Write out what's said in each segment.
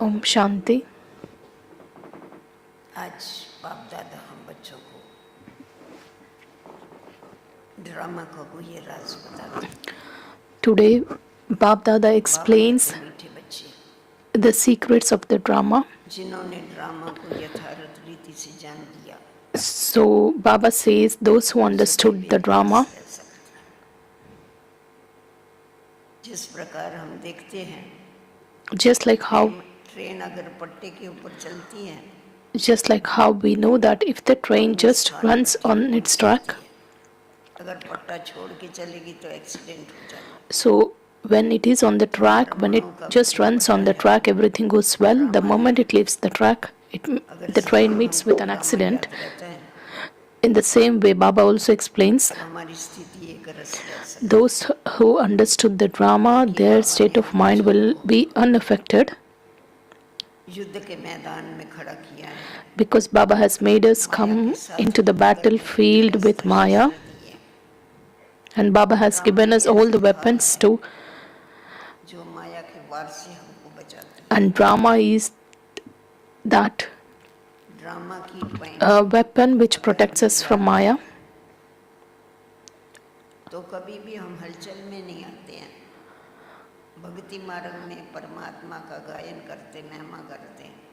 Om Shanti. आज बाप दादा हम बच्चों को ड्रामा का कोई राज बताते हैं. Today, Bap Dada explains the secrets of the drama. जिन्होंने ड्रामा को यथार्थ रीति से जान लिया. So Baba says those who understood the drama. जिस प्रकार हम देखते हैं. Just like how. ट्रेन अगर पट्टे के ऊपर चलती है. Just like how we know that if the train just runs on its track, so when it is on the track, when it just runs on the track, everything goes well. The moment it leaves the track, the train meets with an accident. In the same way, Baba also explains, those who understood the drama, their state of mind will be unaffected. Because Baba has made us come into the battlefield with Maya, and Baba has given us all the weapons to, and drama is that weapon which protects us from Maya.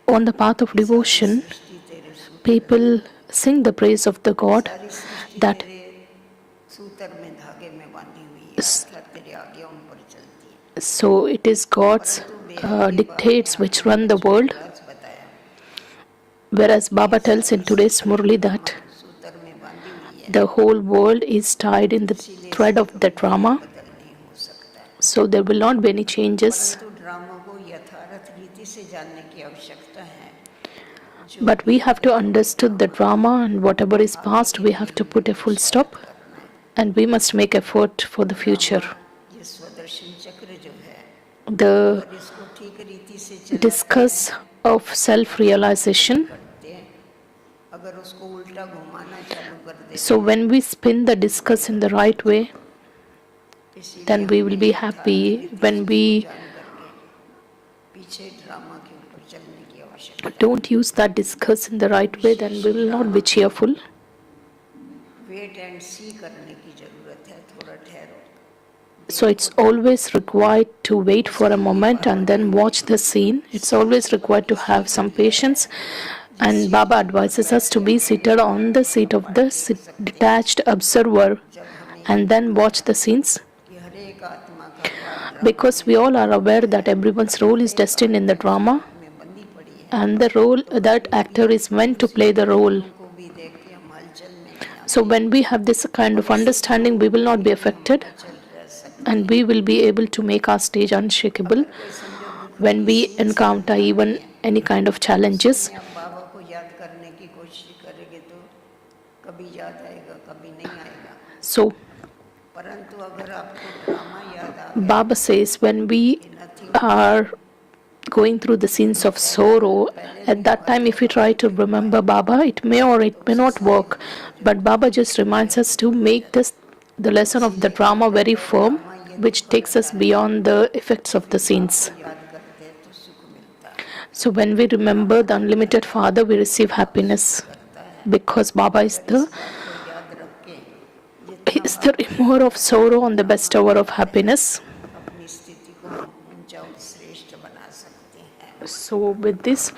On the path of devotion, people sing the praise of the God that so it is God's dictates which run the world. Whereas Baba tells in today's Murli that the whole world is tied in the thread of the drama, so there will not be any changes. But we have to understand the drama, and whatever is past, we have to put a full stop, and we must make effort for the future. The discuss of self-realization. So when we spin the discus in the right way, then we will be happy. When we don't use that discus in the right way, then we will not be cheerful. So it's always required to wait for a moment and then watch the scene. It's always required to have some patience. And Baba advises us to be seated on the seat of the detached observer and then watch the scenes. Because we all are aware that everyone's role is destined in the drama, and the role, that actor is meant to play the role. So when we have this kind of understanding, we will not be affected, and we will be able to make our stage unshakable when we encounter even any kind of challenges. So Baba says when we are going through the scenes of sorrow, at that time if we try to remember Baba, it may or it may not work. But Baba just reminds us to make the lesson of the drama very firm, which takes us beyond the effects of the scenes. So when we remember the unlimited Father, we receive happiness, because Baba is the remover of sorrow on the best hour of happiness. So with this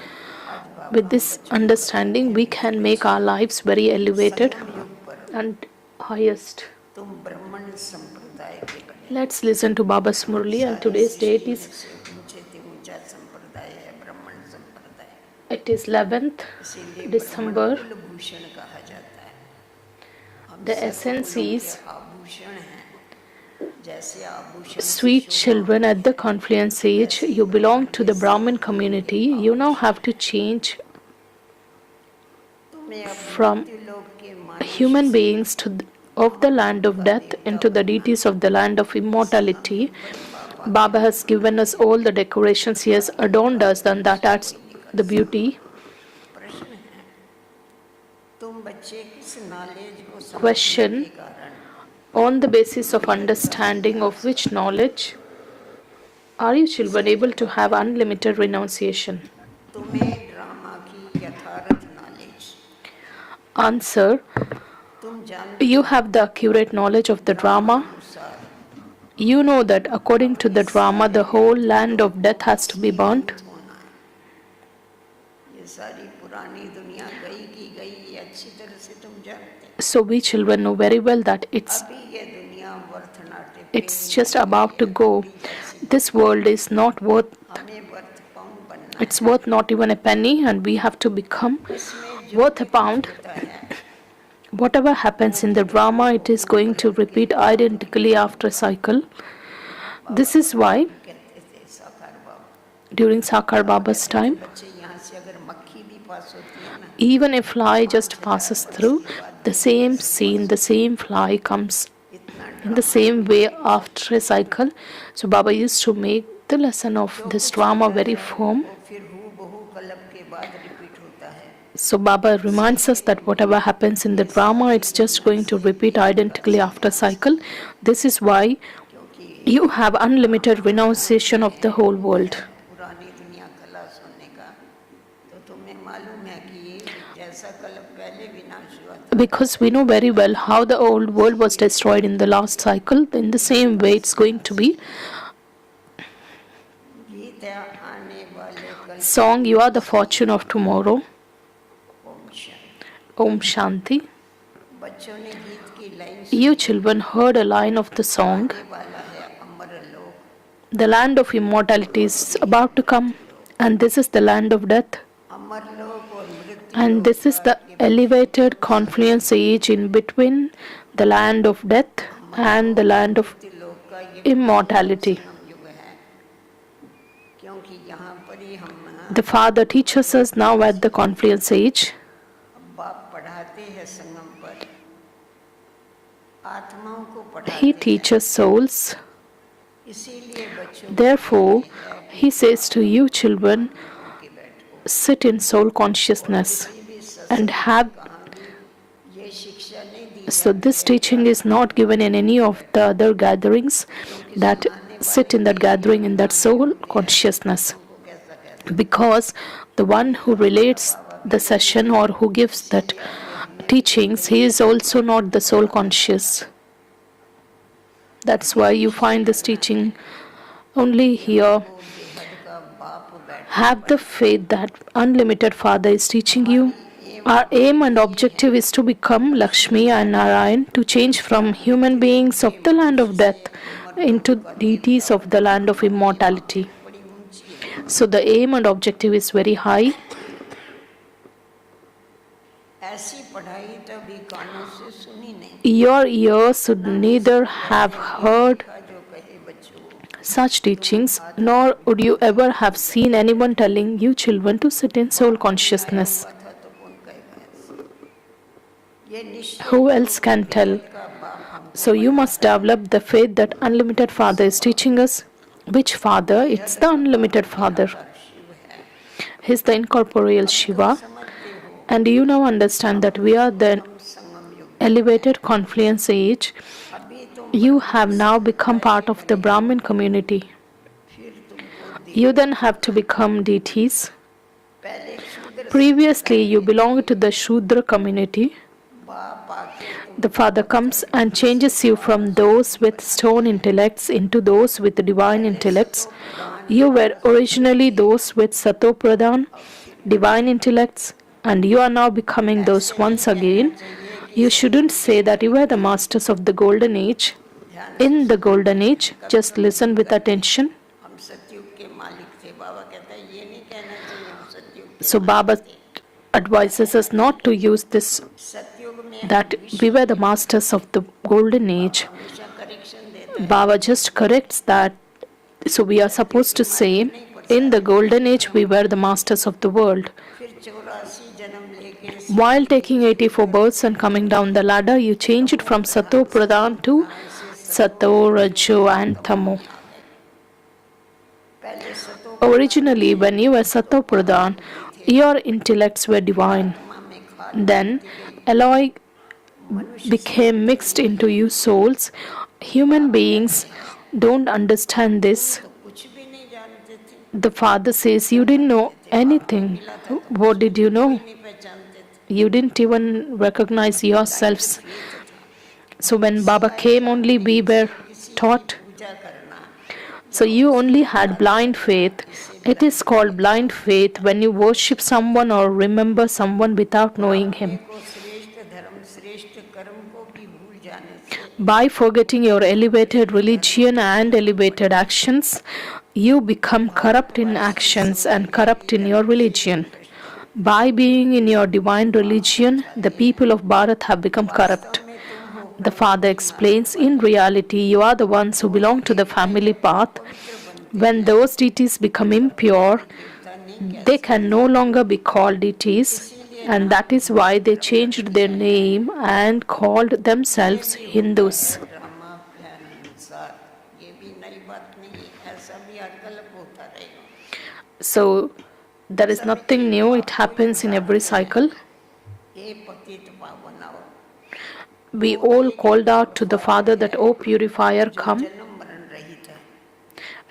understanding, we can make our lives very elevated and highest. Let's listen to Baba's Murli, and today's date is it is 11th December. The essence is sweet children at the Confluence age. You belong to the Brahmin community. You now have to change from human beings of the land of death into the deities of the land of immortality. Baba has given us all the decorations. He has adorned us, and that adds the beauty. Question: on the basis of understanding of which knowledge Are you children able to have unlimited renunciation? तुम्हें drama की यथार्थ knowledge, Answer. तुम जानते You हो have the accurate knowledge of the drama drama. अनुसार You know that according to the ये drama, the सारे whole land of लोगों death को has to be burnt. भस्मीभूत होना है। ये सारी पुरानी दुनिया गई की गई, ये अच्छी तरह से तुम जानते हो। So we children know very well that अभी ये दुनिया वर्थ नाटे it's just about to go. This world is not worth, हमें वर्थ पाउंड बनना it's worth not even a penny, and we have to become है। इसमें जो worth a भी कुछ pound. होता है Whatever happens in the drama, it is going to repeat identically after a cycle. This is why कहते थे साकार बाबा, during Sakar Baba's कहते थे time, बच्चे यहाँ से अगर मक्खी भी पास होती है ना, even a fly just passes through, the same scene, the same fly comes इतना in the same way after a cycle. So Baba used to make the lesson of this drama very firm. वो फिर हूँ बहू club के बाद repeat होता है। So Baba reminds us that whatever happens in the drama, it's just going to repeat identically after cycle. This is why क्योंकि you have unlimited renunciation of the whole world. पुरानी दुनिया खलास होने का, तो तुम्हें मालूम है कि ये जैसा कलब पहले विनाश हुआ था, Because we know very well how the old world was destroyed in the last cycle, in the same way it's going to be. गीत है आने वाले कल Song, you are the fortune of tomorrow. Om Shanti. Om Shanti. बच्चों ने गीत की line You children heard a line of the song. सुनने वाला है अमर लोक, The land of immortality is about to come, and this is the land of death. अमर लोक और मृत्यु And this is the elevated confluence age in between the land of death and the land of लोक का ये immortality. संगम युग है, क्योंकि यहाँ पर ही हम The Father teaches us now at the confluence age. बाप पढ़ाते हैं संगम पर, आत्माओं को पढ़ाते He हैं। teaches souls. इसीलिए बच्चों Therefore, He says to you children, के बैठो, sit in soul consciousness किसी भी सत्संग and have. कहाँ भी ये शिक्षा नहीं दी So this teaching is not given in any of the other gatherings, that sit in that gathering in that soul consciousness. को कैसा कहते Because the one who relates the session or who gives that teachings, he is also not the soul conscious. That's why you find this teaching only here. बेहद का बाप बैठ Have the faith that unlimited Father is teaching you. Our aim and objective is to become Lakshmi and Narayan, to change from human beings of the land of death into deities of the land of immortality. बड़ी ऊंची है। So the aim and objective is very high. ऐसी पढ़ाई तभी कानों से सुनी नहीं, Your ears should neither have heard का जो कहे बच्चों such teachings, nor would you ever have seen anyone telling you children to sit in soul consciousness. हुआ था तो कौन कहेगा ऐसे? ये निश्चय Who else can tell? का बाप हम So you must develop the faith that unlimited Father is teaching us. Which Father? It's the unlimited Father. Shiv है, He's the incorporeal Shiva. समझते हो And you now understand that we are the संगम युग। elevated confluence age. अभी तुम You have now become part of the Brahmin community. फिर तुमको You then have to become deities. पहले शूद्र Previously, you belonged to the Shudra community. बाप आके The Father comes and changes you from those with stone intellects into those with divine intellects. You were originally those with Sato Pradhan, divine intellects, and you are now becoming those once again. You shouldn't say that you were the masters of the golden age. In the golden age, just listen with attention. हम सतयुग के मालिक थे। बाबा कहता है ये नहीं कहना चाहिए हम सतयुग के So Baba advises us not to use this, सतयुग में that we were the masters of the golden age. हमेशा करेक्शन देता है। Baba just corrects that. So we are supposed to say, in the golden age we were the masters of the world. फिर 84 जन्म लेके While taking 84 births and coming down the ladder, you change it from Sato Pradhan to Sato, Rajo and Tamo. पहले सतो Originally, when you were Sato Pradhan, your intellects were divine. में खा Then, alloy became mixed into you souls. Human beings don't understand this. कुछ भी नहीं The father says, you didn't know anything. What did you know? नहीं पहचानते थे, You didn't even recognize blind yourselves. Faith था। So when Baba सिवाय came, only जानने we were किसी की taught. पूजा करना So या you उसको only had याद blind करना, faith. इसे It is blind called faith blind बोलते faith हैं। when you worship someone or remember someone without तो knowing अपने him. को श्रेष्ठ धर्म श्रेष्ठ कर्म को भी भूल जाने से By forgetting your elevated श्रेष्ठ कर्मों religion के and संग में elevated पड़ जाते हैं। actions, you become corrupt in भारतवासी actions and corrupt सौभाग्यवती in your धर्म से religion. भ्रष्ट हो By being in your divine religion, the जाते हैं। people of Bharat have become corrupt. वास्तव में तुम हो The प्रभु father की नातों explains, in वाले। reality, you are the ones who कोई belong to the देवता family जब path. अपवित्र बनते When हैं those deities become तब वे impure, फिर देवता नहीं कह they can no सकते। longer be called deities, इसीलिए and that नाम is धर्म why they धर्म changed रखते their हैं। name and called ये themselves भी होता है Hindus. ड्रामा फैन अनुसार, ये भी नई बात नहीं है, ऐसा भी अकल्प होता रहेगा। So there is सब nothing एक new, it बात को ही happens in every पुकारते हैं, cycle. हे पतित पावन आओ। We वो all एक ही called out to the godfather Father that, है O purifier, जो come. जन्म मरण रहित है।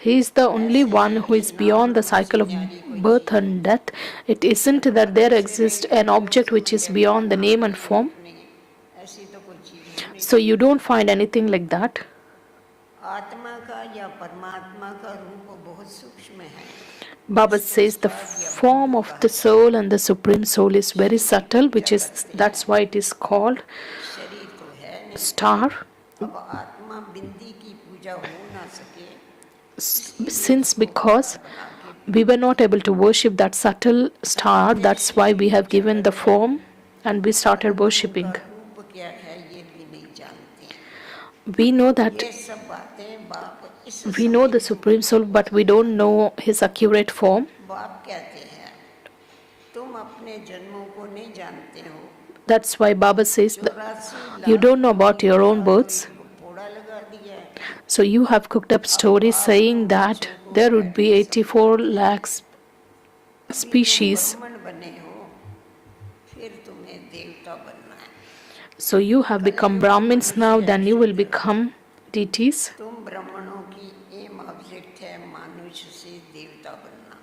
He is the only ऐसे one नहीं who कि is नाम beyond the रूप से cycle of न्यारी कोई birth चीज and होती है। death. It isn't that there चक्रपट से exists रहित an जीवन object से which मैं is कहती हूँ beyond the नाम name and नहीं form. रूप नहीं, ऐसी तो कोई चीज हो नहीं So you सकती। don't find anything like that. आत्मा का या परमात्मा का रूप बहुत सूक्ष्म है, Baba इसको says the स्टार या form बिंदु of कहा the जाता soul है। and the supreme soul is very Shiva की subtle, which पूजा is करते हैं, that's why it is called शरीर तो है नहीं। star. अब आत्मा बिंदी की पूजा हो ना सके, इसीलिए Since उसको because अवतार बना के we were not able to worship that subtle star, बनाते that's शिव why की we have Puja given the करते हैं, form and we started परंतु उनका worshipping. रूप क्या है ये भी नहीं जानते। We know that ये सब बातें बाप इस we know समय the तो supreme बच्चों soul, को but we don't समझाते हैं। know his accurate form. बाप कहते हैं तुम अपने जन्मों को नहीं जानते हो, That's why Baba says that 84 you lakh don't know about योनियों your own का तो births. एक घोड़ा लगा दिया है। So you have cooked up अब stories बाप saying तो that बच्चों को there would बैठ be के 84 समझाते हैं, lakhs अभी तुम species. ब्राह्मण बने हो, फिर तुम्हें देवता बनना है। So you have become कलयुग Brahmins now, मनुष्य then you will नक्षत्र, become deities. तुम ब्राह्मणों की एम ऑब्जेक्ट है मनुष्य से देवता बनना।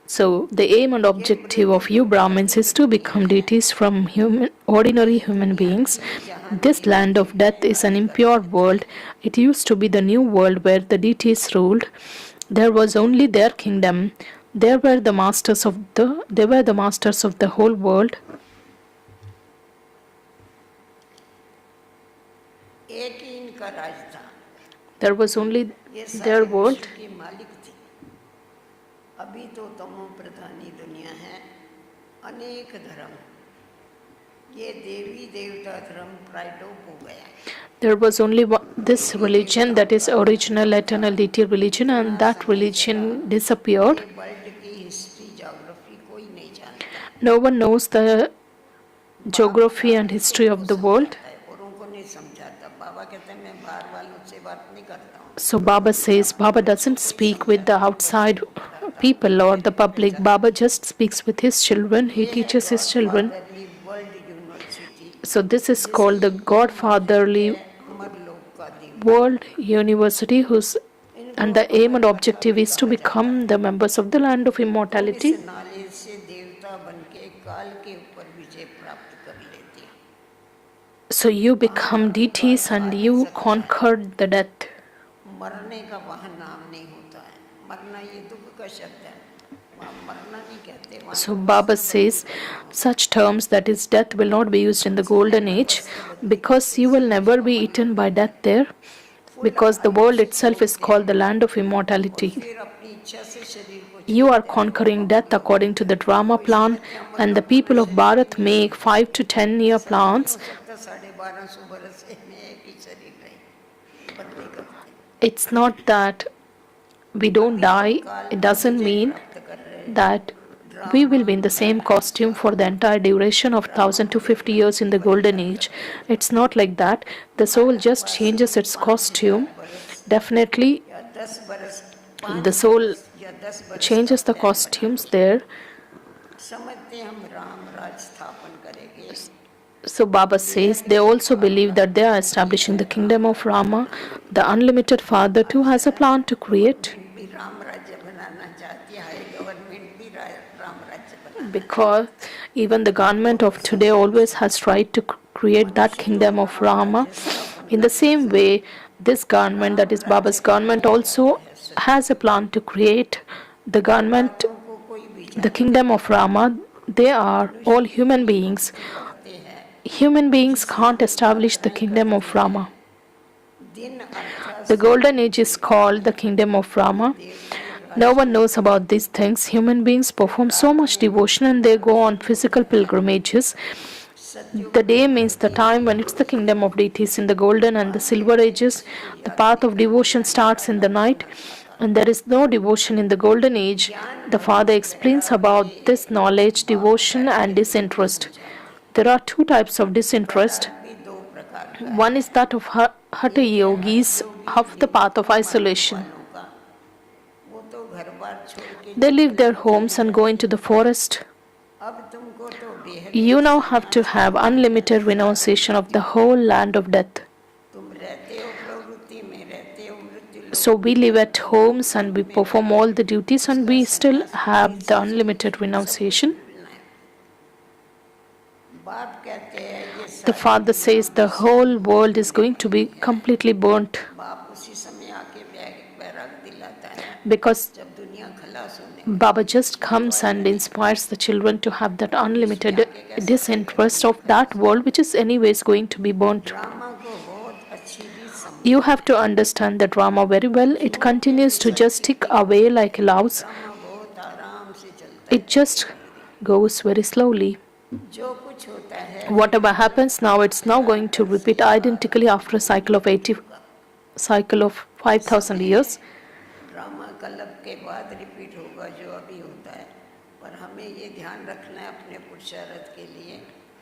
So the aim and ये objective मृत्यु of you लोक Brahmins कलयुग is to दुनिया become है, deities from ordinary ये human दुनिया beings. थी जहाँ This Devi land of death देवताएं is an Raj impure करते थे। world. It used to be the new world where the deities ruled. There was only their kingdom. They were the masters of the whole world. एक ही इनका राज था, There was only ये their सारे world. विश्व के मालिक थे। अभी तो तमो प्रधानी दुनिया है, अनेक धर्म, ये देवी देवता धर्म प्राइडोप हो गया है। There was only this Devi religion, that देवताओं is का original राज था, eternal deity religion, इतना and that समय religion चला, disappeared. ये वर्ल्ड की हिस्ट्री ज्योग्राफी कोई नहीं जानता। No one knows the बाप geography and आके history सबको of the world. समझाता है, औरों को नहीं समझाता। बाबा कहते हैं मैं बाहर वालों से बात नहीं करता हूँ, So Baba says अपने Baba बच्चों doesn't को ही speak with the समझाता हूँ, बच्चों outside को पढ़ाता हूँ, people or मेरे the घर पे public. चलता Baba है। just speaks with his children. He ये है teaches his children. Godfatherly World University, So this is called जिसकी the एम ऑब्जेक्ट Godfatherly है अमर लोक का देवता। World University, whose इनको and the aim and अमर कथा objective भी is to कहा जाता become है। the members of the land of तुम इस immortality. नॉलेज से देवता बनके काल के ऊपर विजय प्राप्त कर लेते हो। So you वहाँ become पर deities काल आ and नहीं you सकता है। conquered the death. मरने का वहाँ नाम नहीं होता है, मरना ये दुख का शब्द है, वहाँ मरना नहीं कहते, वहाँ So तो Baba वस्त्र बदली says करना होता such terms, that is death, will not be used in the है। समय golden पर age, वस्त्र बदली because करके you will शरीर never को be बनना eaten by पड़ता death है। there, फुल because the आयु world से itself is जीवते called the हैं land of और immortality. फिर अपनी इच्छा से शरीर को You are छोड़ते हैं, तो conquering अमर death लोक according में to the जाते हैं। drama कोई plan, समझते हैं अमर and the लोक people of मनुष्य में Bharat नहीं make होता, 5 to 10 year ऐसा नहीं हो plans. सकता 1250 बरस में एक ही शरीर रहे, बदली करते। It's not that we don't अभी तो die, काल it पर doesn't विजय mean प्राप्त कर रहे हैं, that we will drama be in the same fan costume for अनुसार the entire duration of drama 1000 to में 50 अपना years in the golden Parichar age. कर रहे थे। It's not like that. The soul just भारतवासी changes its 5000 costume. बरस Definitely, या 10 बरस, the 5 soul बरस या 10 बरस का changes the प्लान बना costumes के there. समझते हम राम राज स्थापन करेंगे। So Baba says they also believe that they are establishing the kingdom of Rama. The unlimited Father too has a plan to create. भी राम राज्य बनाना चाहते because even the government of today always has tried to create that kingdom of Rama. In the same way, this government, that is Baba's government, also has a plan to create the government, बातों को कोई भी the जानता kingdom of Rama. They are all human beings. करते हैं Human beings can't establish the kingdom of Rama. दिन अर्थात The golden age is called the kingdom of Rama. No one knows about these things. Human beings perform so much devotion and they go on physical pilgrimages. The day means the time when it's the kingdom of deities. In the golden and the silver ages, the path of devotion starts in the night, and there is no devotion in the golden age. The Father explains about this knowledge, devotion, and disinterest. There are two types of disinterest. भी दो प्रकार का One is that of Hatha yogis of the path of isolation. होगा वो तो घर बार छोड़ के They leave their homes and go into the forest. अब तुमको तो बेहद You now have to have unlimited renunciation of the whole land of death. तुम रहते हो प्रवृत्ति में रहते हो मृत्यु लोक So we live at homes and we perform all the duties and we still have the unlimited renunciation. बाप कहते हैं ये The Father says the whole world is going to be completely burnt बाप उसी समय आके बैराग दिलाता है because जब दुनिया खलास होने Baba just comes and inspires the children to have that unlimited disinterest of that world which is anyways going to be burnt. Drama को बहुत अच्छी रीत समझ You have to understand the drama very well. It continues to just tick away like a louse. Drama बहुत आराम से चलता It just goes very slowly. है जो कुछ होता है Whatever happens now, it's now going to repeat identically after a cycle of 5,000 years. Drama club के बाद रिपीट होगा जो अभी होता है पर हमें ये ध्यान रखना है अपने पुरुषार्थ के लिए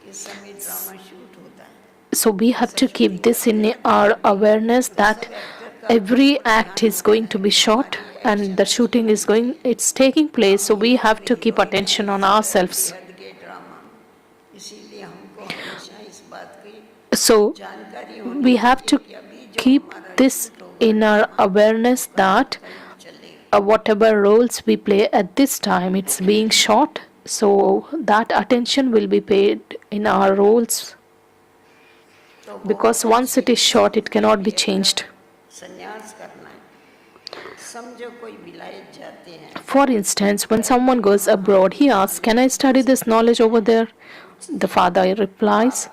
इस समय ड्रामा शूट होता है So we have to keep this in our awareness that every act is going to be shot and the shooting is it's taking place. So we have to keep attention on ourselves. बेहद के drama इसीलिए हमको हमेशा इस बात की So जानकारी होनी we have to चाहिए कि अभी जो keep this in our awareness that चलेगा whatever roles we play at this time, it's being shot. So that attention will be paid in our roles. तो Because once it is shot, it cannot be changed. संन्यास करना है समझो कोई विलायत जाते हैं For instance, when someone goes abroad, he asks, "Can I study this knowledge over there?" The Father replies,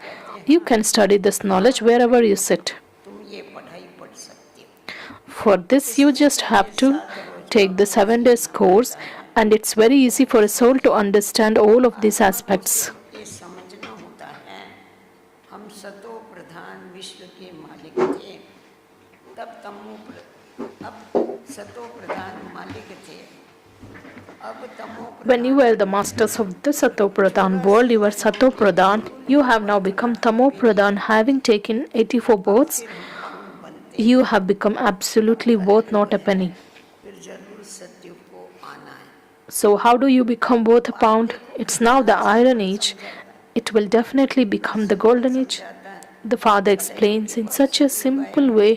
"You can study this knowledge wherever you sit. तुम ये पढ़ाई पढ़ सकते हो For this, you just have to take the 7 days course, and it's very easy for a soul to understand all of these aspects." ये समझना होता है हम सतो प्रधान विश्व के मालिक थे तब अब सतो प्रधान मालिक थे अब तमो When you were the masters of the Sato Pradhan world, you were Sato Pradhan. You have now become Tamo Pradhan, having taken 84 births. You have become absolutely worth not a penny. फिर जरूर सत्य को आना है So how do you become worth a pound? It's now the Iron Age. It will definitely become the Golden Age. The Father explains in such a simple way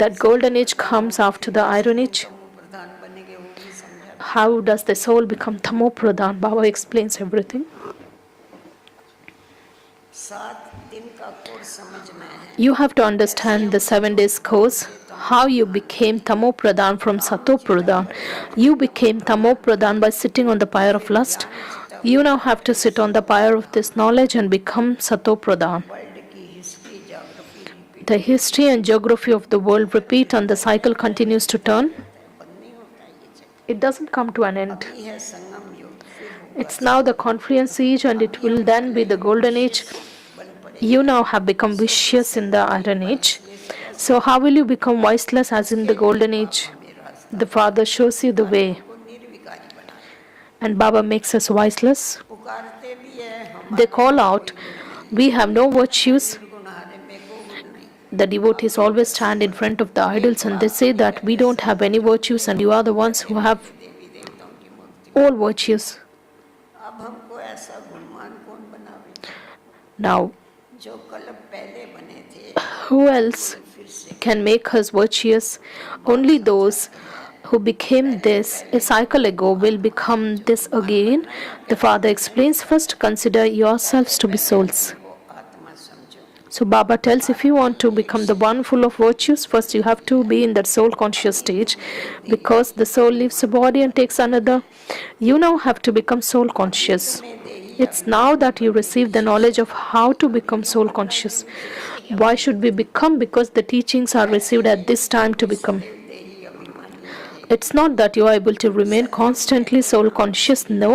that Golden Age comes after the Iron Age. तमो प्रधान बनेंगे वो भी समझा How does the soul become Tamo Pradhan? Baba explains everything. 7 दिन का course समझना है You have to understand the 7 days course, how you became Tamo Pradhan from Sato Pradhan. You became Tamo Pradhan by sitting on the pyre of lust. You now have to sit on the pyre of this knowledge and become Sato Pradhan. World की history geography repeat The history and geography of the world repeat and the cycle continues to turn. बंद नहीं होता है ये चक्कर It doesn't come to an end. अभी है संगम युग फिर होगा It's now the Confluence age and it will then be the Golden Age. बन पड़े You now have become vicious in the Iron Age. So how will you become viceless as in the Golden Age? The Father shows you the way. को निर्विकारी बनाए And Baba makes us viceless. पुकारते भी है हम They call out, "We have no virtues." गुनाहरे में को गुण नहीं The devotees always stand in front of the idols and they say that we don't have any virtues and you are the ones who have देवी देवताओं की मूर्ति all virtues. अब हमको ऐसा गुणवान कौन बनावे Now, जो कल पहले बने थे who else फिर से can make us virtuous? Only those who became this a cycle ago will become this again. The Father explains, first consider yourselves to be souls. वो आत्मा समझो। So Baba tells, if you want to become the one full of virtues, first you have to be in that soul conscious stage, because the soul leaves the body and takes another. You now have to become soul conscious. It's now that you receive the knowledge of how to become soul conscious. Why should we become? Because the teachings are received at this time to become. देही अभिमानी रहे। It's not that you are able to remain constantly soul conscious. No.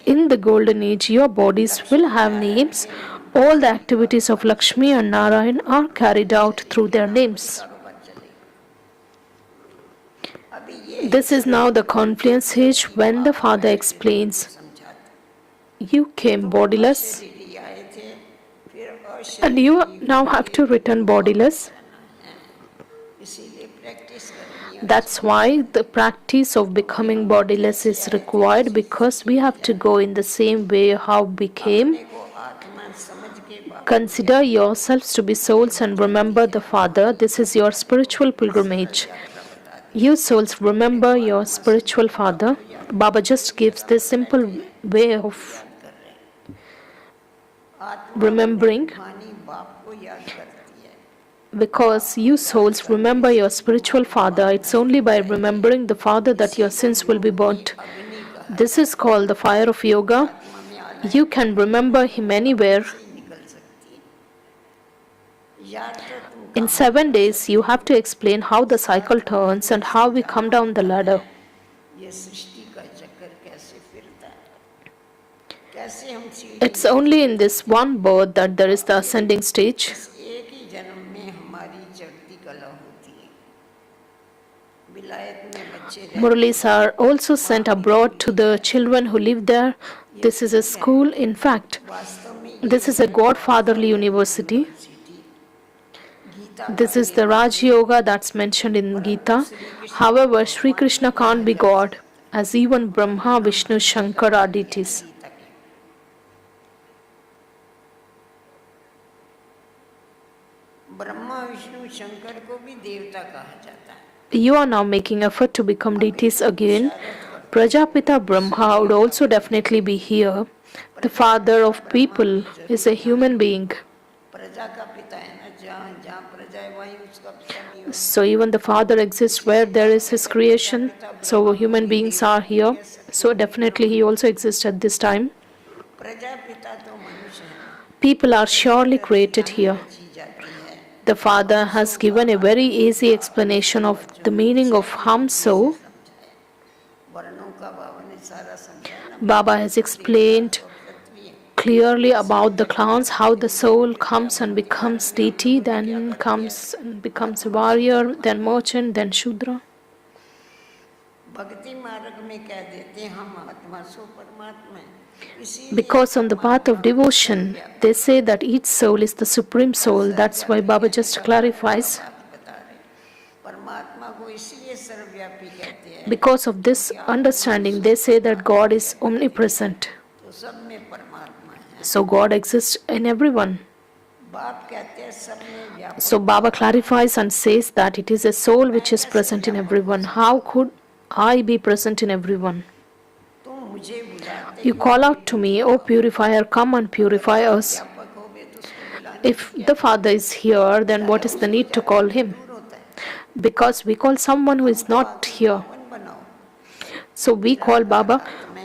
In the golden age, your bodies will have names. All the activities of Lakshmi and Narayan are carried out through their names. कारोबार चलेगा। अभी ये This is now the confluence age when the Father explains, समझाते। you came bodiless शरीरी आए थे, फिर and you now have to return bodiless. इसीलिए प्रैक्टिस करनी है। That's why the practice of becoming bodiless is required, because we have to go in the same way how we came. अपने को आत्मा समझ के बाबा Consider yourselves to be souls and remember the Father. This is your spiritual pilgrimage. You souls remember your spiritual father. Baba just gives this simple way of कर रहे हैं। आत्मा remembering, मानी बाप को याद करती है। because you souls remember your spiritual father. It's only by remembering the Father that your sins will be burnt. This is called the fire of yoga. आत्मा में आना You can remember him anywhere. ही निकल सकती है। याद तो तुम In 7 days, you have to explain how the cycle turns and how we come down the ladder. ये सृष्टि का चक्कर कैसे फिरता है, कैसे हम सीढ़ी It's only in this one birth that there is the ascending stage. एक ही जन्म में हमारी चढ़ती कला होती है। विलायत में बच्चे रहते Murlis are also sent abroad to the children who live there. This is a school. In fact, वास्तव में this is a Godfatherly university. City Gita This is the Raj Yoga that's mentioned in Gita. However, Sri Krishna can't be God, as even Brahma, Vishnu, Shankar are deities. Gita के ब्रह्मा विष्णु शंकर को भी देवता कहा जाता है। You are now making effort to become deities again. Prajapita Brahma would also definitely be here. The father of people is a human being. प्रजा का पिता है ना, जहाँ जहाँ प्रजा है वहीं उसका पिता भी होगा। So even the Father exists where there is His creation. So human beings are here. So definitely He also exists at this time. प्रजा पिता तो मनुष्य है, People are surely created here. जी जाती है। The Father has given a very easy explanation of the meaning of hum so. वर्णों का बाबा ने सारा समझाया ना। Baba has explained पृथ्वी है, clearly about the clans, how the soul comes and becomes deity, then comes and becomes a warrior, then merchant, then Shudra. भक्ति मार्ग में कह देते हैं हम आत्मा सो परमात्मा है। इसीलिए Because on the path of devotion, they say that each soul is the supreme soul. That's why Baba just clarifies. बात बता रहे हैं। परमात्मा को इसलिए सर्वव्यापी कहते हैं, Because of this understanding, they say that God is omnipresent. तो सब में परमात्मा है। So God exists in everyone. बाप कहते हैं सब में व्यापक। So Baba clarifies and says that it is a soul which is present in everyone. How could I be present in everyone? तुम मुझे बुलाते You call out to me, O purifier, come and purify us. व्यापक हो गए तो उसको बुलाने If the Father is here, then what is the need to call him? दूर होता है। Because we call someone who is not here. कौन बनाओ? So we call Baba,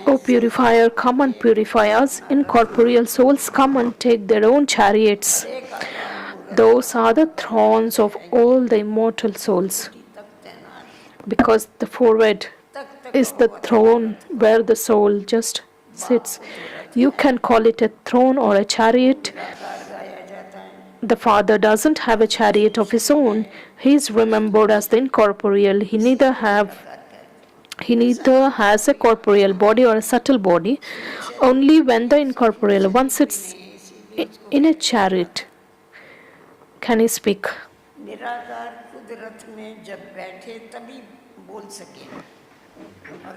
O purifier, come and purify us. Incorporeal souls come and take their own chariots. एक आकार Those are the thrones of all the immortal souls. तक तैनात, Because the forehead तक तक is the throne where the soul just sits. You can call it a throne or a chariot. आकार गाया जाता है। The Father doesn't have a chariot of his own. He is remembered as the incorporeal. He neither has a corporeal body or a subtle body. Only when the incorporeal one sits in a chariot can he speak. निराकार खुद रथ में जब बैठे तभी बोल सके।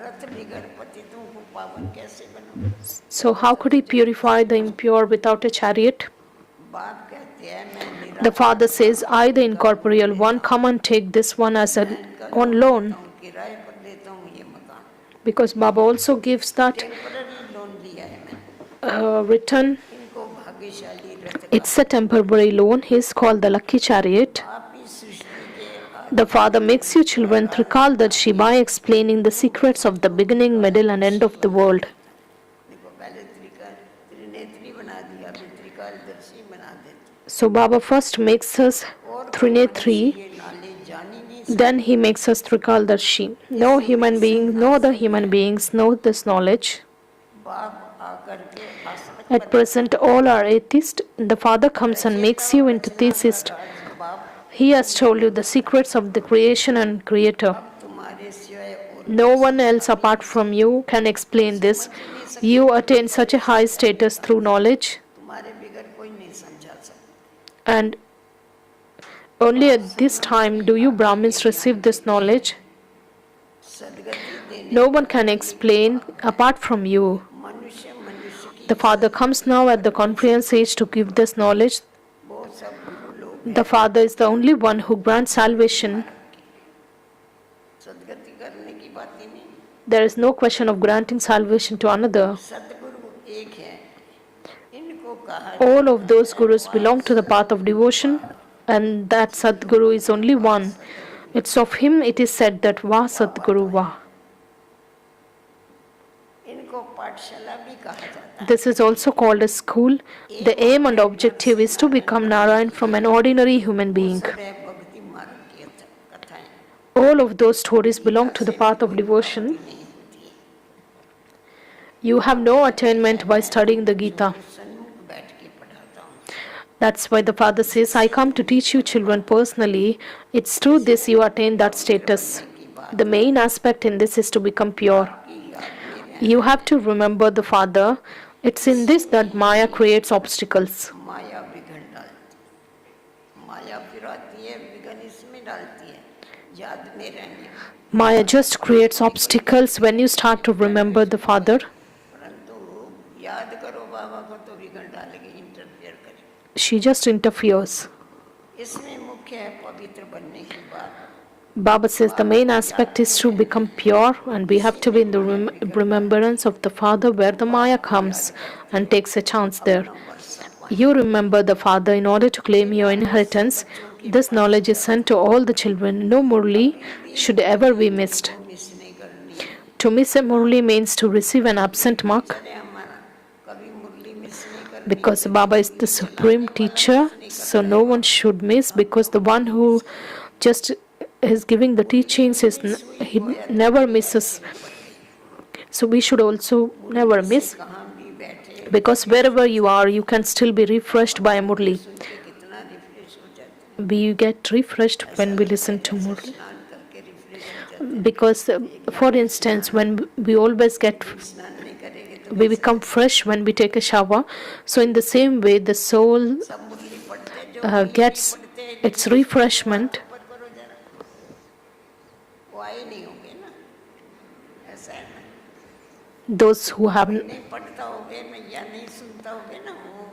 रथ बिगड़ पतितों को पावन कैसे बनाओ? So how could he purify the impure without a chariot? बाप कहते हैं मैं The Father says, I, the incorporeal one, come and take this one as on loan. उनकी किराए पर देता हूँ ये मकान, because Baba also gives that temporary loan लिया है मैंने, return. इनको भाग्यशाली रथ का It's a temporary loan. He's called the lucky chariot. आप इस सृष्टि के The आदि Father makes you children recall that she by explaining the secrets of the beginning, middle, and end of the world. देखो पहले त्रिनेत्री बना दिया, अभी त्रिकालदर्शी बना देते, So Baba first makes us और कोई मनुष्य Trinetri, ये नॉलेज जान ही नहीं then he makes us Trikaldarshi. No human being, no other human beings know this knowledge. बाप आकर के आश्रम At present, all are atheists. The Father comes and makes you into theist. बाप, He has told you the secrets of the creation and creator. अब तुम्हारे सिवाय और No one else apart from you can explain this. You attain such a high status through knowledge, तुम्हारे बिगड़ कोई नहीं समझा सकता, and only at this time do you Brahmins receive this knowledge. सदगति देने No one can explain apart from you. मनुष्य मनुष्य की The Father comes now at the Confluence age to give this knowledge. वो सब गुरु लोग The Father is the only one who grants salvation. सदगति करने की बात ही नहीं, There is no question of granting salvation to another. सदगुरु एक है, इनको कहा All of those gurus belong to the path of devotion, and that Sadguru is only one. It's of him it is said that Va Sadguru Va. इनको पाठशाला भी कहा जाता है, This is also called a school. The aim and objective is to become Narayan from an ordinary human being. सब है भक्ति मार्ग की कथाएं, All of those stories belong to the path of devotion. नहीं होती है, You have no attainment by studying the Gita. सन्मुख बैठ के पढ़ाता हूँ, That's why the Father says, I come to teach you children personally. It's through this you attain that status. The main aspect in this is to become pure. कि याद में You have to remember the Father. It's in this that Maya creates obstacles. माया विघन डालती, माया फिर आती है विघन इसमें डालती है, याद में रहने, Maya just creates obstacles when you start to remember the Father. परंतु याद करो बाबा को तो विघन डालेगी, इंटरफेयर करे, She just interferes. इसमें मुख्य है पवित्र बनने की बात, Baba says the main aspect is to become pure, and we have to be in the remembrance of the Father where the Maya comes and takes a chance there. You remember the Father in order to claim your inheritance. This knowledge is sent to all the children. No Murli should ever be missed. Miss नहीं करनी, To miss a Murli means to receive an absent mark, अरे हमारा कभी मुरली miss नहीं करनी, because Baba is the supreme teacher, so no one should miss, because the one who just is giving the teachings he never misses. So we should also never miss, कहाँ भी बैठे because wherever you are, you can still be refreshed by a Murli. सुन के कितना refresh हो जाते हैं, We get refreshed when we listen to Murli. स्नान करके रिफ्रेश हो जाते Because, for instance, when we always get, हैं, स्नान नहीं करेंगे तो we become fresh when we take a shower. So in the same way, the soul सब मुरली पढ़ते हैं, जो gets its refreshment. ऊपर करो जरा, वो आए नहीं होंगे ना, ऐसा है ना, Those who haven't, नहीं पढ़ता होगे ना या नहीं सुनता होगे ना, वो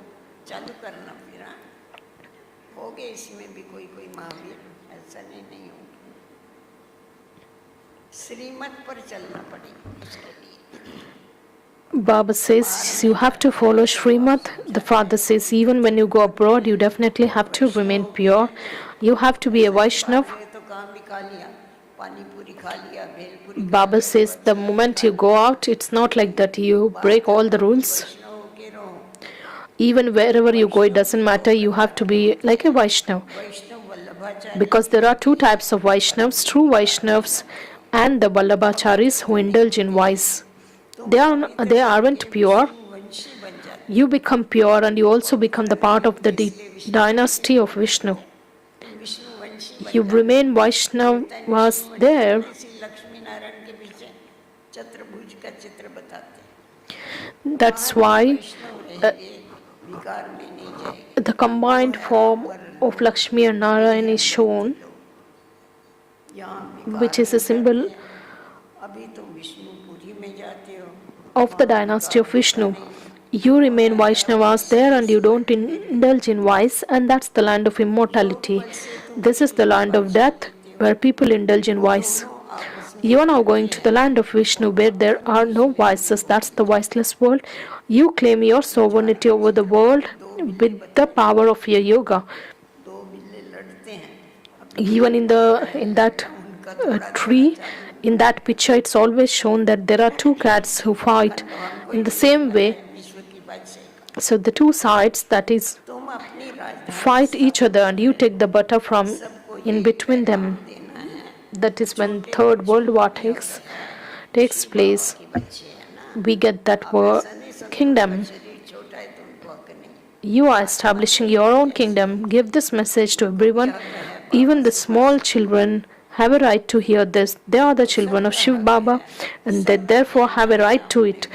चालू करना फिर, हाँ होगे इसमें भी कोई कोई महावीर, ऐसा नहीं होंगे, श्रीमत पर चलना पड़ेगा उसके लिए, Baba says you have to follow Shrimat. The Father says even when you go abroad, you definitely have to remain pure. You have to be a Vaishnav. ये तो काम भी खा लिया, पानी पूरी खा लिया, भेल पूरी, Baba says the moment you go out, it's not like that you break all the rules. वैष्णव होके रहो, Even wherever you go, it doesn't matter, you have to be like a Vaishnav. Vaishnav Vallabhacharya, Because there are two types of Vaishnavs, true Vaishnavs and the Vallabhacharis who indulge in vice. They aren't pure. वंशी बन जाते, You become pure and you also become the part of the dynasty of Vishnu. Vishnu Banshi You remain Vaishnavas there. इसी लक्ष्मी नारायण के पीछे चतुर्भुज का चित्र बताते हैं, That's why वैष्णव रहेंगे, विकार में नहीं जाएंगे, the combined form of Lakshmi and Narayan is shown, यहाँ विकार which is a symbol अभी तो विष्णुपुरी में जाते हो, of the dynasty of Vishnu. You remain Vaishnavas there and you don't indulge in vice, and that's the land of immortality. This is the land of death where people indulge in vice. You are now going to the land of Vishnu where there are no vices. That's the viceless world. You claim your sovereignty over the world with the power of your yoga. दो बिल्ले लड़ते हैं, अब Even in that उनका थोड़ा tree, in that picture, it's always shown that there are two cats who fight in the same way. विश्व की बात से So the two sides, that is, तुम अपनी राजधानी fight each other, and you take the butter from in between them. देना है, That is when Third World War takes place. की बच्चे है ना, We get that kingdom. शरीर छोटा है तो उनको हक नहीं, You are establishing your own kingdom. Give this message to everyone. Even the small children have a right to hear this. They are the children of Shiv Baba, and they therefore have a right to it.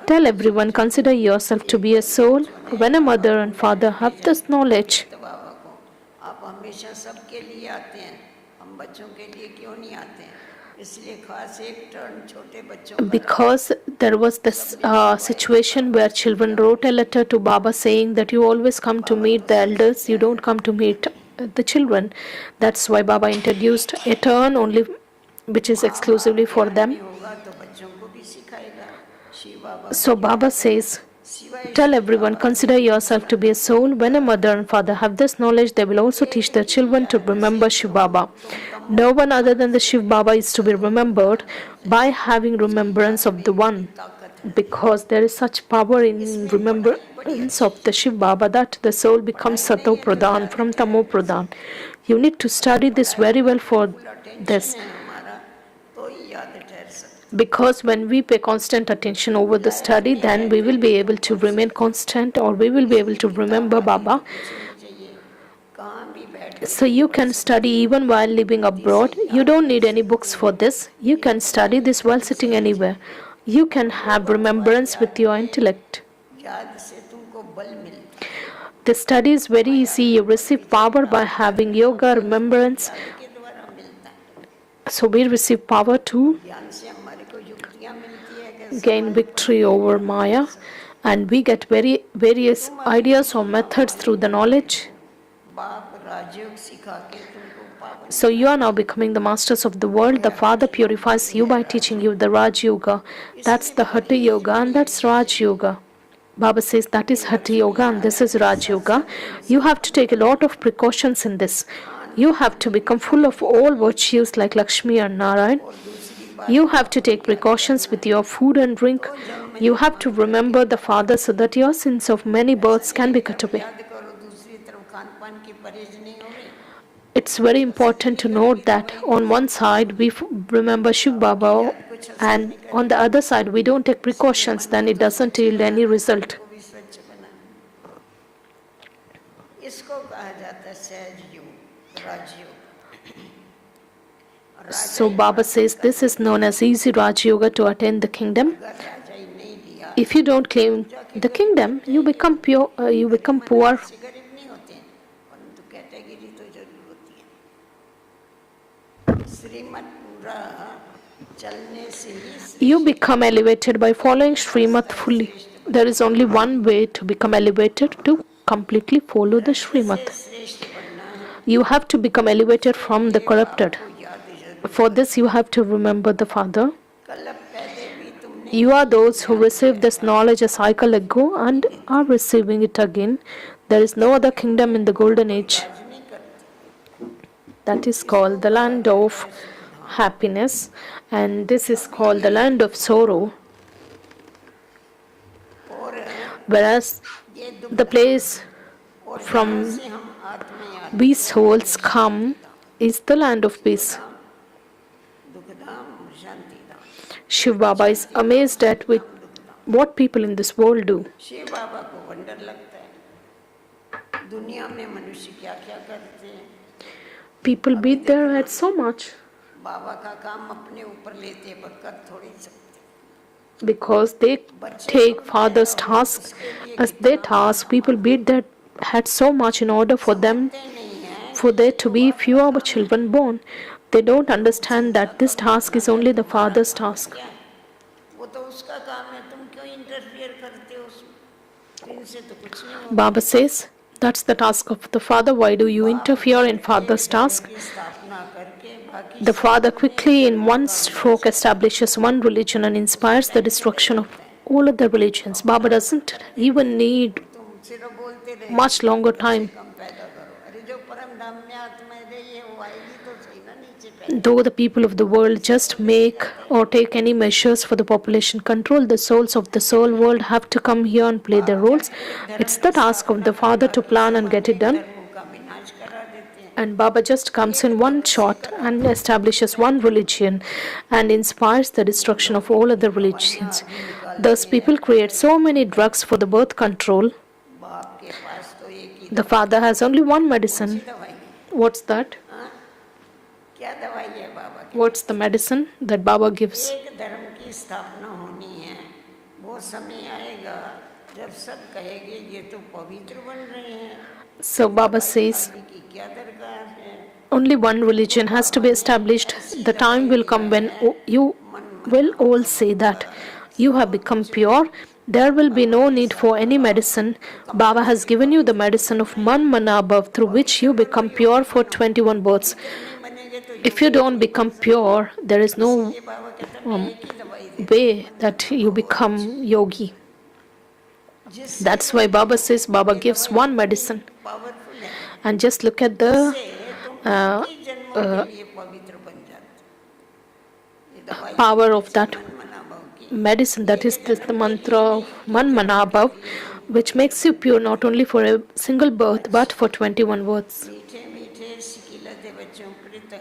Tell everyone, consider yourself to be a soul. When a mother and father have this knowledge, तो बाबा को आप हमेशा सबके लिए आते हैं, हम बच्चों के लिए क्यों नहीं आते हैं, इसलिए खास एक टर्न छोटे बच्चों का because there was this situation where children wrote a letter to Baba saying that you always come to meet the elders, you don't come to meet the children. That's why Baba introduced a turn only which is exclusively for them. होगा तो बच्चों को भी सिखाएगा, शिव बाबा So Baba says, सिवाय tell everyone, consider yourself to be a soul. When a mother and father have this knowledge, they will also teach their children to remember Shiv Baba. No one other than the Shiv Baba is to be remembered by having remembrance of the one. Because there is such power in remembrance of the Shiv Baba that the soul becomes Sato Pradhan from Tamo Pradhan. You need to study this very well for this. है हमारा, तो ही याद ठहर सकता Because when we pay constant attention over the study, then we will be able to remain constant, or we will be able to remember Baba. चाहिए, कहाँ भी बैठ So you can study even while living abroad. You don't need any books for this. You can study this while sitting anywhere. You can have remembrance with your intellect. याद से तुमको बल मिलता है, The study is very easy. You receive power by having yoga, remembrance. के द्वारा मिलता है, So we receive power to ज्ञान से हमारे को युक्तियाँ मिलती है कि gain victory over Maya, and we get various ideas or methods through the knowledge. बाप राजयोग सिखा के तुमको पावन So you are now becoming the masters of the world. The Father purifies you by teaching you the Raj Yoga. That's the Hatha Yoga and that's Raj Yoga. Baba says that is Hatha Yoga and this is Raj Yoga. You have to take a lot of precautions in this. You have to become full of all virtues like Lakshmi and Narayan. You have to take precautions with your food and drink. You have to remember the Father so that your sins of many births can be cut away. याद करो, दूसरी तरफ खान पान की परहेज नहीं हो रही, It's very important to note that on one side we remember Shiv Baba and on the other side we don't take precautions, then it doesn't yield any result. को भी स्वच्छ बनाना, इसको कहा जाता है सहज योग, राजयोग। So Baba says this is known as easy Raj Yoga to attain the kingdom. अगर राजा ही नहीं लिया, If you don't claim the kingdom, you become poor. से गरीब नहीं होते हैं, परंतु कैटेगरी तो जरूर होती है। श्रीमत पूरा चलने से ही You become elevated by following Shrimat fully. There is only one way to become elevated, to completely follow the Shrimat. श्रेष्ठ बनना है, You have to become elevated from the corrupted. तो याद जरूर। For this, you have to remember the Father. कल पहले भी तुमने You are those who received this knowledge a cycle ago and are receiving it again. There is no other kingdom in the golden age. राज नहीं करते, That is called the land of happiness, and this is called the land of sorrow. और Whereas ये दुख the place और from जहाँ से हम आत्मा we souls come is the land of peace. दुखधाम Shantidham, Shiv Baba is amazed at what people in this world do. Shiv बाबा को wonder लगता है, दुनिया में मनुष्य क्या क्या करते हैं, People beat their heads so much बाबा का काम अपने ऊपर लेते हैं, पर कर थोड़ी सकते, because they take Father's task as their task. People beat their heads so much in order for them, नहीं है, for there to be fewer children born. They don't understand that this task is only the Father's task. क्या वो तो उसका काम है, तुम क्यों इंटरफियर करते हो उसमें, इनसे तो कुछ नहीं होगा। Baba says, that's the task of the Father. Why do you interfere in Father's task? की स्थापना करके बाकी the सब Father अपने quickly, in जन्मों one का stroke, विनाश करते establishes one religion and उसको inspires the टेंशन destruction नहीं of होता है all other वो religions. अपना Baba काम doesn't करते even हैं need वो तुम सिर्फ बोलते रहेंगे much longer कम से time. कम पैदा करो अरे जो परम धाम में आत्माएं रही है वो आएगी तो सही ना नीचे पहले Though the people of the world पैसा just तो लेके make जाते हैं or take any measures for the population control, the souls of the soul world have to come here and play their बाप क्या roles. करे एक धर्म It's the की task of स्थापना the करे Father to बाकी plan सब and get it अनेक done. धर्मों का विनाश करा देते हैं And Baba just comes एक in one जगत से shot करा and दो establishes one religion and inspires the destruction of all other दवाइयाँ religions. अभी निकालते Thus, हैं people create so many antibiotic drugs for the birth control. बाप के पास तो एक ही The दवाई Father है has only one कौन सी medicine. दवाई है What's that? हाँ क्या दवाई है बाबा के What's pass the medicine that Baba gives? एक धर्म की स्थापना होनी है वो समय आएगा जब सब कहेंगे ये तो पवित्र बन रहे हैं So फिर Baba दवाई says आगे की क्या दरकार है only one तो religion has to Baba be ने established. ऐसी The time दवाई will दिया come when है you मन will मना all say that भव you have सब become कुछ pure. There will be Baba no के need साथ for any लगाओ medicine. तो Baba has compulsory given you the पवित्र तो medicine of बनना ही Man है Mana above, through which पवित्र you बनो become pure योगी for बनो 21 births. पवित्र नहीं बनेंगे तो If you योगी don't थोड़ी बन become सकते pure, there is no इसीलिए बाबा कहते हैं मैं um, एक ही दवाई देता हूँ way मन that मना you भव और कुछ become yogi. जिससे That's why तुम Baba says Baba ये gives दवाई one इतनी medicine. पावरफुल है And just look at the जिससे तुम uh, 21 जन्मों के लिए पवित्र बन जाते हो। ये दवाई power of नीचे that मन मना भव की medicine, that is एक the जन्म के mantra लिए of नहीं 21 Man Mana जन्मों के above, लिए तुम which पवित्र makes you बन pure जाते not only for a single हो। birth but for अच्छा 21 births. मीठे मीठे सिकिलते बच्चों कृत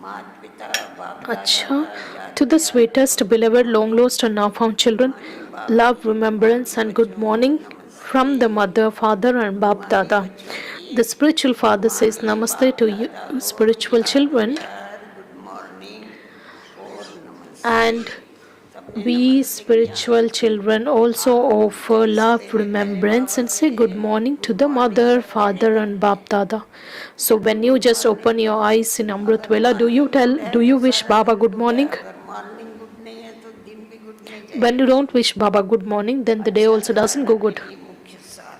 मात पिता बाप दादा Acha, का याद to the प्यार sweetest, good beloved, long morning lost, and now found children, रूहानी बाप love, की रूहानी remembrance, and good बच्चों को morning नमस्ते from the mother, father, and Bap रूहानी Dada. बच्चों की The spiritual father says रूहानी Namaste बाप to you, दादा को spiritual याद children, प्यार गुड मॉर्निंग और नमस्ते and सबने we नमस्ते किया spiritual children also हाँ offer जय love, सवेरे पहले remembrance, Baba and say good के morning to good the morning mother, करते नहीं father, and करते Bap Dada. So क्यों when you good just open morning your करो eyes in Amrit अगर Vela, मॉर्निंग गुड है do you तो wish सारा Baba दिन good गुड है morning? अगर मॉर्निंग गुड नहीं है तो दिन भी गुड नहीं When you जाएगा don't wish Baba good morning, then the day अच्छा also doesn't धारणा go के good. लिए मुख्य सार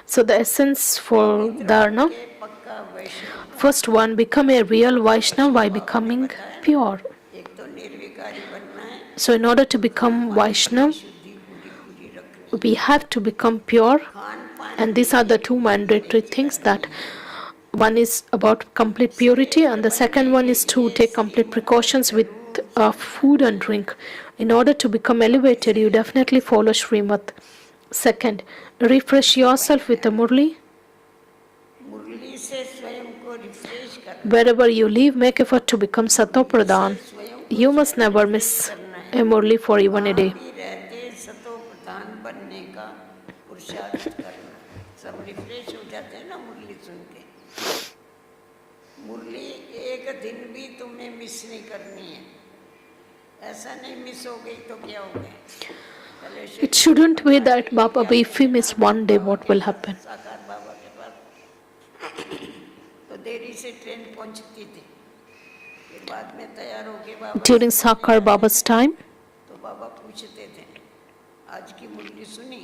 So the essence for पवित्र बन Dharana, के पक्का वैष्णव first बनना one, become a real Vaishnava उसको by बाबा ने becoming बताया ना pure. एक तो निर्विकारी बनना है So in order to और खान become पान की Vaishnava, शुद्धि पूरी पूरी रखनी we have to become pure, Khan पान and की these are the two पूरी तरह mandatory की things, रखनी that है one is about complete purity and श्रेष्ठ the बनने second one के is to लिए take complete Shrimad precautions with जरूर चलना food and है drink. In order to become elevated, you definitely follow Shrimat. Second, refresh इसको yourself with a पहचानना Murli. मुरली से स्वयं को रिफ्रेश करना है Wherever you live, make effort to become Sato मुरली से Pradhan. स्वयं को You must स्वयं never रिफ्रेश miss करना a है Murli for even a कहाँ day. भी रहते सतो प्रधान बनने का पुरुषार्थ करना सब रिफ्रेश हो जाते हैं ना मुरली सुन के मुरली एक दिन भी तुम्हें मिस नहीं करनी है ऐसा नहीं मिस हो गई तो क्या हो गया It shouldn't be that, Baba, if we miss one day, Baba what के will पास happen? साकार बाबा के पास तो देरी से ट्रेन पहुंचती थी फिर बाद में तैयार होके बाबा During से मिलने Sakar जाते Baba's time, तो बाबा पूछते थे आज की मुरली सुनी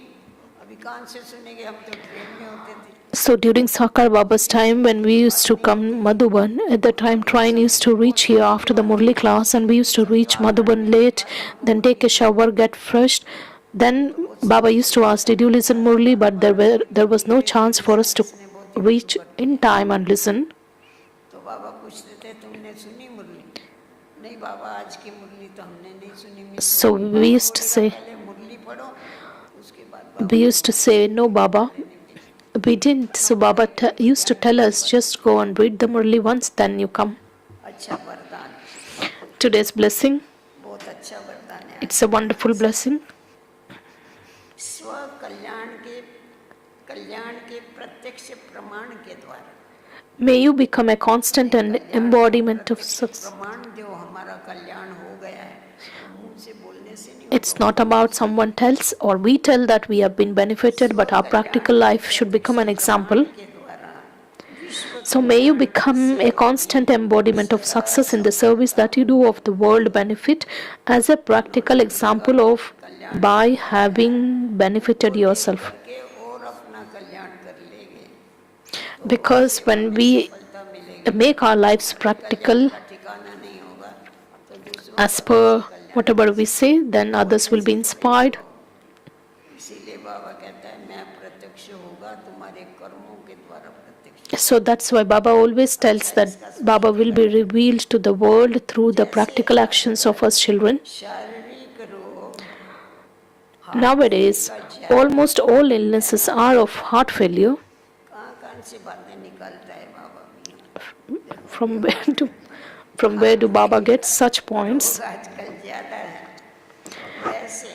अभी कान से सुनेंगे हम तो ट्रेन में होते थे so during Sakar Baba's time, when we used to come Madhuban, at the time train used to reach here after the Murli class, and we used to reach Madhuban late, then take a shower, get fresh. Then Baba used to ask, "Did you listen Murli?" But there was no chance for us to reach in time and listen. तो बाबा पूछते थे तुमने सुनी मुरली नहीं बाबा आज की मुरली तो हमने नहीं सुनी So we used to say, पहले मुरली पढ़ो उसके बाद we used to say, "No, Baba, we didn't." So Baba used to tell us, "Just go and read the Murli once, then you come." अच्छा वरदान Today's blessing, बहुत अच्छा वरदान है it's a wonderful blessing. स्व कल्याण के प्रत्यक्ष प्रमाण के द्वारा May you become a constant and embodiment of success. प्रमाण जो हमारा कल्याण हो गया है मुंह से बोलने से नहीं It's not about someone tells or we tell that we have been benefited, but our practical life should become an example. के द्वारा विश्व So may you become a constant embodiment of success in the service that you do of the world benefit as a practical example of by having benefited yourself. करके और अपना कल्याण कर लेंगे Because when we फलता मिलेगी make our lives practical का ठिकाना नहीं होगा तो दूसरों as का per कैसे कल्याण whatever we say, then others will be कैसे inspired. करेंगे। इसीलिए बाबा कहता है मैं प्रत्यक्ष होगा तुम्हारे कर्मों के द्वारा प्रत्यक्ष। So that's why Baba always tells अच्छा that इसका Baba will be स्पष्टीकरण revealed to the world through the जैसे practical actions of us children. शारीरिक रोग हार्ट फेल Nowadays, का ज्यादा almost all illnesses are of heart failure. कहाँ से बातें निकालता है बाबा भी जब From where to from where do Baba get such points? रोग आजकल ज्यादा है वैसे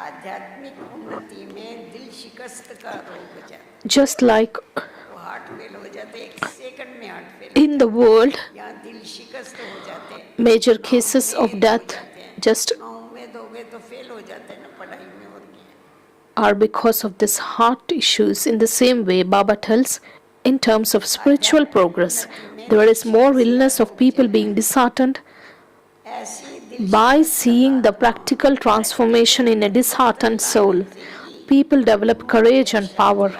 आध्यात्मिक उन्नति में दिल शिकस्त का रोग हो जाता Just like है वो हार्ट फेल हो जाते एक सेकंड में heart fail in the world, यहाँ दिल शिकस्त हो जाते हैं major cases of हो death जाते हैं just नौ उम्मीद हो गए तो फेल हो जाते हैं ना पढ़ाई में और क्या are because of this heart issues. In the same way, Baba tells, in terms of spiritual progress, there is more illness of people being disheartened. ऐसी दिल By शिकस्त seeing the practical transformation in a disheartened soul, people develop courage and power.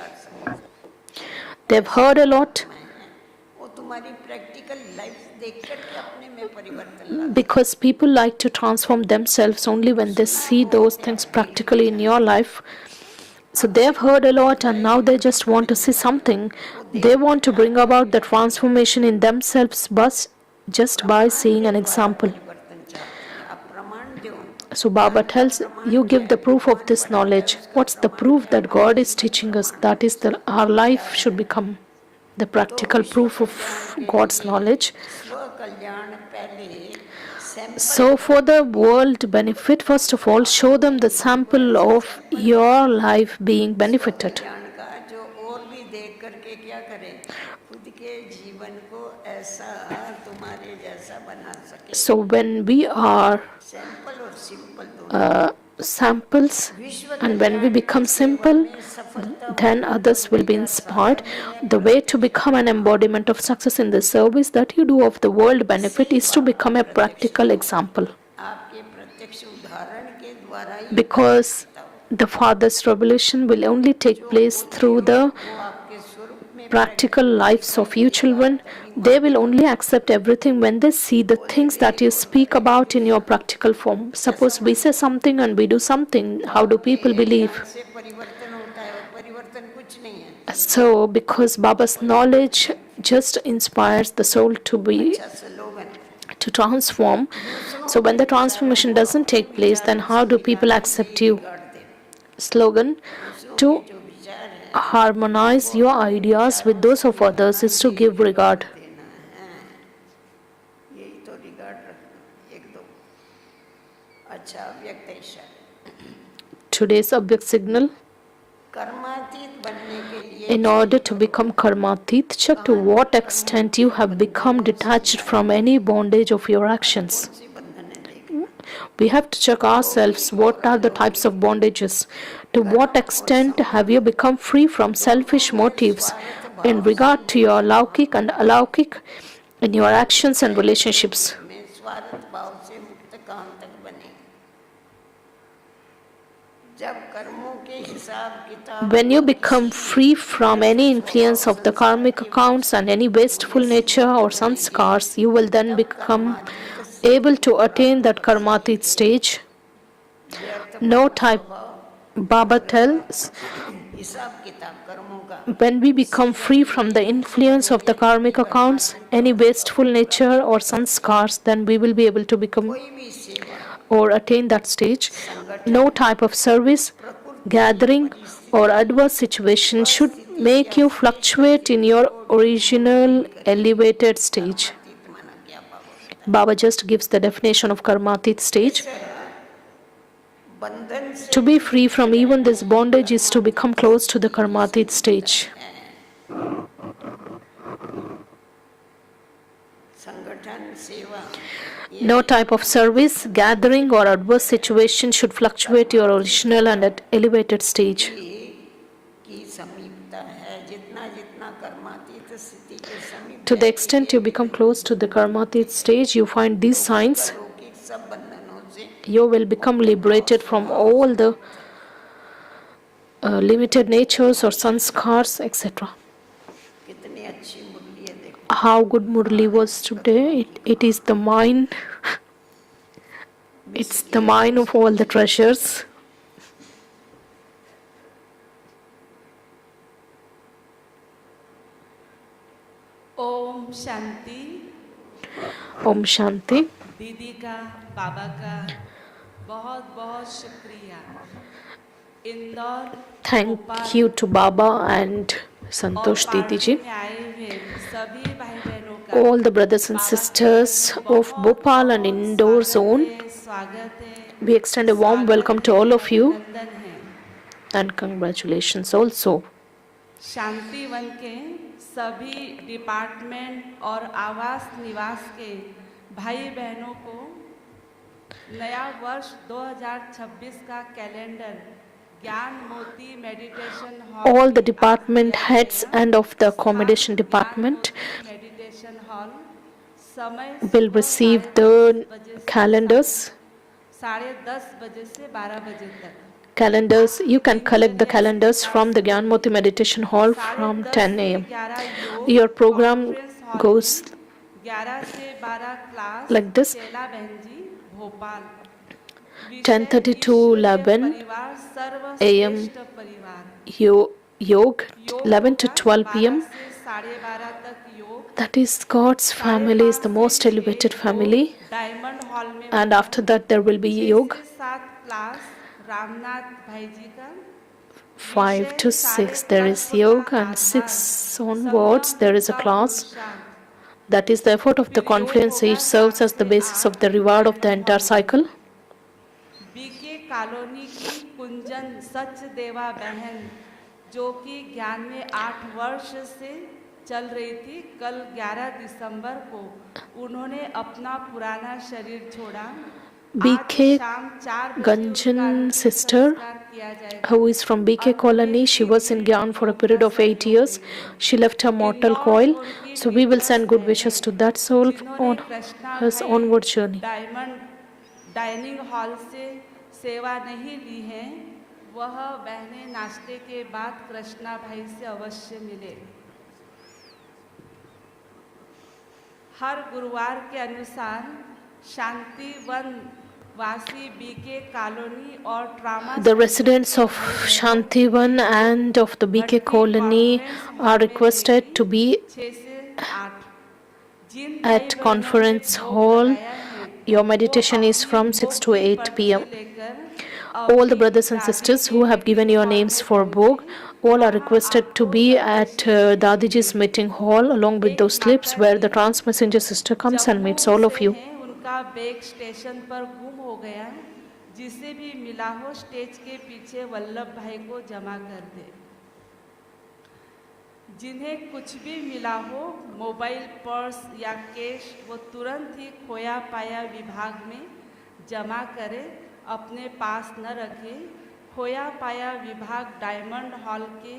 They've heard a lot वो तुम्हारी practical life देख करके अपने में परिवर्तन ला because people like to transform themselves only when they see those things practically in your life. So they've heard a lot and now they just want to see something. They want to bring about the transformation in themselves but just by seeing an example. परिवर्तन चाहते हैं आप प्रमाण दो So Baba tells you give the proof of this knowledge. What's the proof that God is teaching us? That is that our life should become the practical proof of God's knowledge. स्व कल्याण पहले sample So for the world benefit, first of all, show them the sample of your life being benefited. कल्याण का जो और भी देख करके क्या करें खुद के जीवन को ऐसा तुम्हारे जैसा बना सके So when we are sample और सिंपल दोनों samples and when we become simple, then others will be inspired. The way to become an embodiment of success in the service that you do of the world benefit is to become a practical example. आपके प्रत्यक्ष उदाहरण के द्वारा ही Because the Father's revelation will only take place through the वो आपके स्वरूप में practical lives of you children. They will only accept everything when they see the things that you speak about in your practical form. Suppose we say something and we do something, how do people believe? से परिवर्तन होता है और परिवर्तन कुछ नहीं है So, because Baba's knowledge just inspires the soul to be अच्छा slogan to transform. So, when the transformation doesn't take place, then how do people accept you? कर दे Slogan: to जो विचार है harmonize your ideas with those of others is to give regard. देना है यही तो regard रखना एक दो अच्छा व्यक्त इशारा Today's Abhyakt signal. कर्मातीत बनने के लिए In order to become Karmatit, check to what extent you have become detached from any bondage of your actions. सी बंधन है देख We have to check ourselves what are the types of bondages. To what extent have you become free from selfish motives in regard to your laukik and alaukik in your actions and relationships? में स्वार्थ भाव से मुक्त कहाँ तक बने जब कर्मों के हिसाब किताब When you become free from any influence of the karmic accounts and any wasteful nature or sanskars, you will then become able to attain that karmatit stage. No type, Baba tells, हिसाब किताब कर्मों का when we become free from the influence of the karmic accounts, any wasteful nature or sanskars, then we will be able to become कोई भी सेवा or attain that stage. No type of service, gathering, or adverse situation should make you fluctuate in your original elevated stage. अतीत माना गया बाबा Baba just gives the definition of Karmatit stage. बंधन से To be free from even this bondage is to become close to the Karmatit stage. संगठन सेवा No type of service, gathering, or adverse situation should fluctuate your original and elevated stage. की समीपता है जितना जितना कर्मातीत स्थिति के समीप To the extent you become close to the Karmatit stage, you find these signs, लौकिक सब बंधनों से you will become liberated from all the limited natures or sanskars, etc. कितनी अच्छी मुरली है देखो how good Murli was today. It is the mine. It's the mine of all the treasures. Om Shanti. Om Shanti. दीदी का बाबा का बहुत बहुत शुक्रिया। Indore, Thank Bhopal you to Baba and और Santosh पार्टी Didi में आए हुए सभी भाई बहनों का all the brothers and बाबा के घर sisters में of बहुत Bhopal and बहुत Indore स्वागत zone. है, स्वागत है, We extend a warm welcome to all of you अभिनंदन है। and congratulations also. Shanti one के सभी डिपार्टमेंट और आवास निवास के भाई बहनों को नया वर्ष 2026 का कैलेंडर ज्ञान मोती मेडिटेशन हॉल All the में department दिया heads जाएगा। and of the accommodation स्थान ज्ञान department मोती मेडिटेशन हॉल, समय will सुबह receive 10:30 the बजे से calendars. 10:30 बजे से 12 बजे तक। Calendars, you can collect the दिनचर्या इसके calendars प्रकार from से the Gyanmoti होगी। Meditation Hall from 10:30 10 से a.m. 11 योग Your program conference hall goes में, 11 से 12 क्लास like this: चेला बहन जी भोपाल। 10:30 to ईश्वरीय 11 परिवार a.m. सर्वश्रेष्ठ परिवार। Yog, योग 11 to होगा 12 12 p.m. से 12:30 तक योग। That is God's family, is 5:30 the से most 6 elevated family. योग डायमंड हॉल में And होगा। after that, there will be 6 Yog. से 7 क्लास रामनाथ भाई जी का। 5 to 6, there is Yoga, and 6 onwards, there is a class. That is the effort of the Confluence. It serves as the basis of the reward of the entire cycle. BK colony की कुंजन सच देवा बहन जो कि ज्ञान में 8 वर्ष से चल रही थी, कल 11 दिसंबर को उन्होंने अपना पुराना शरीर छोड़ा। BK Ganjan sister, who is from BK colony, she was in Gyan for a period of 8 years. She left her mortal coil, so we will send good wishes to that soul on her onward journey. Dining hall से सेवा नहीं ली है, वह बहनें नाश्ते के बाद कृष्णा भाई से अवश्य मिले। हर गुरुवार के अनुसार शांति वन वासी बीके कॉलोनी और trauma The residents of Shantivan and of the BK colony are requested to be at Conference Hall. Your meditation is from 6 to 8 p.m. All the brothers and sisters who have given your names for Bhog, all are requested to be at Dadiji's meeting hall along with those slips where the trans messenger sister comes and meets all of you. उनका bag station पर गुम हो गया, जिसे भी मिला हो stage के पीछे वल्लभ भाई को जमा कर दे। जिन्हें कुछ भी मिला हो, मोबाइल, पर्स या कैश, वो तुरंत ही खोया पाया विभाग में जमा करे, अपने पास न रखे। खोया पाया विभाग डायमंड हॉल के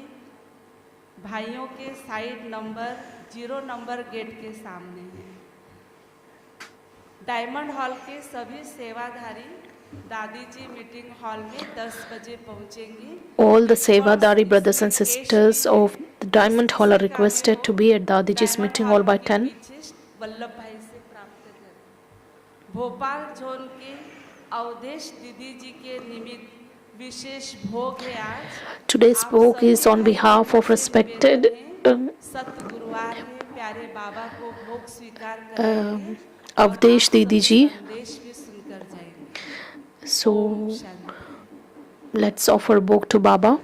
भाइयों के साइड नंबर 0 नंबर गेट के सामने है। डायमंड हॉल के सभी सेवाधारी दादी जी मीटिंग हॉल में 10 बजे पहुंचेंगे। All the Sevadari brothers and sisters of the Diamond Hall are requested to be at Dadiji's meeting hall by 10. Vallabh भाई से प्राप्त करें। भोपाल जोन के अवधेश दीदी जी के निमित्त विशेष भोग है आज। Today's भोग is on behalf of respected सतगुरुवार है, प्यारे बाबा को भोग स्वीकार कराएंगे। Avdesh Didi ji. संदेश भी सुनकर जाएंगे। So let's offer Bhog to Baba.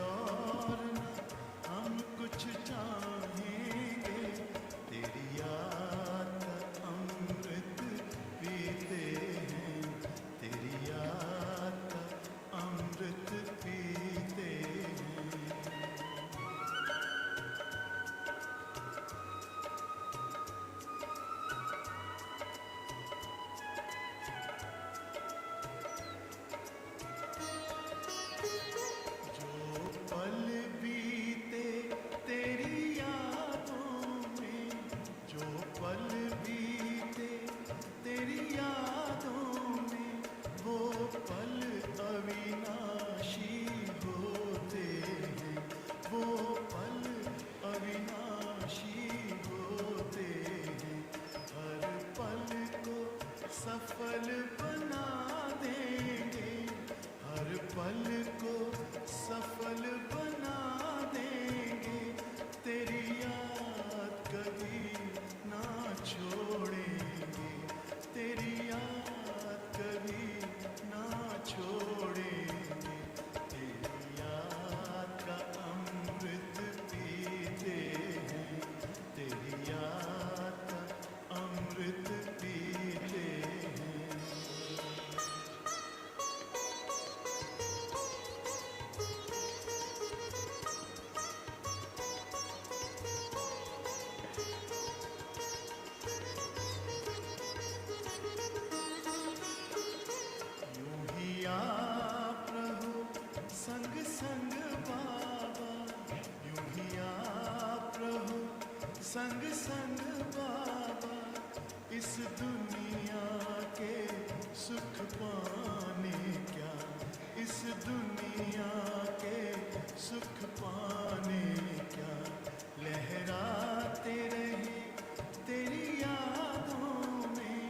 और न हम कुछ चाहेंगे, तेरी याद का अमृत पीते हैं, तेरी याद का अमृत पीते हैं। पल बीते तेरी यादों में, जो पल बीते तेरी यादों में, वो पल अविनाशी होते हैं, वो पल अविनाशी होते हैं। हर पल को सफल बना देंगे, हर पल को सफल बना देंगे, तेरी याद कभी ना छोड़ेंगे, तेरी याद कभी ना छोड़ेंगे, तेरी याद का अमृत पीते हैं, तेरी याद का अमृत पीते हैं। यूं ही आप रहो संग संग बाबा, यूं ही आप रहो संग संग बाबा, इस दुनिया के सुख पाने क्या, इस दुनिया के सुख पाने क्या, लहराते रहे तेरी यादों में,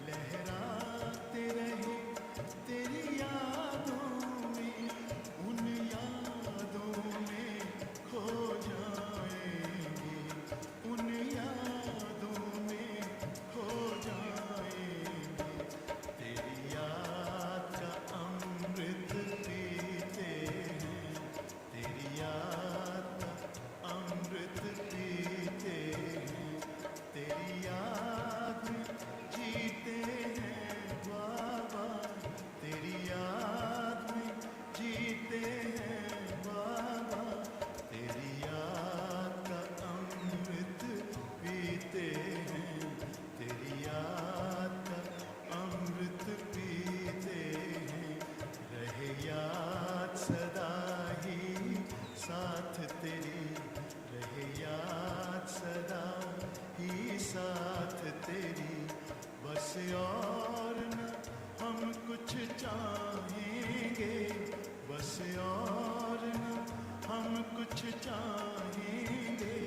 लहराते रहे तेरी यादों में, उन यादों में खो जाएंगे, उन यादों में खो जाएंगे, तेरी याद का अमृत पीते हैं, तेरी याद का अमृत पीते हैं, तेरी याद में जीते हैं बाबा, तेरी याद में जीते हैं बाबा, तेरी याद का अमृत पीते हैं, तेरी याद का अमृत पीते हैं। रहे याद सदा ही साथ तेरी, रहे याद सदा ही साथ तेरी, बस और न हम कुछ चाहेंगे, बस और न हम कुछ चाहेंगे,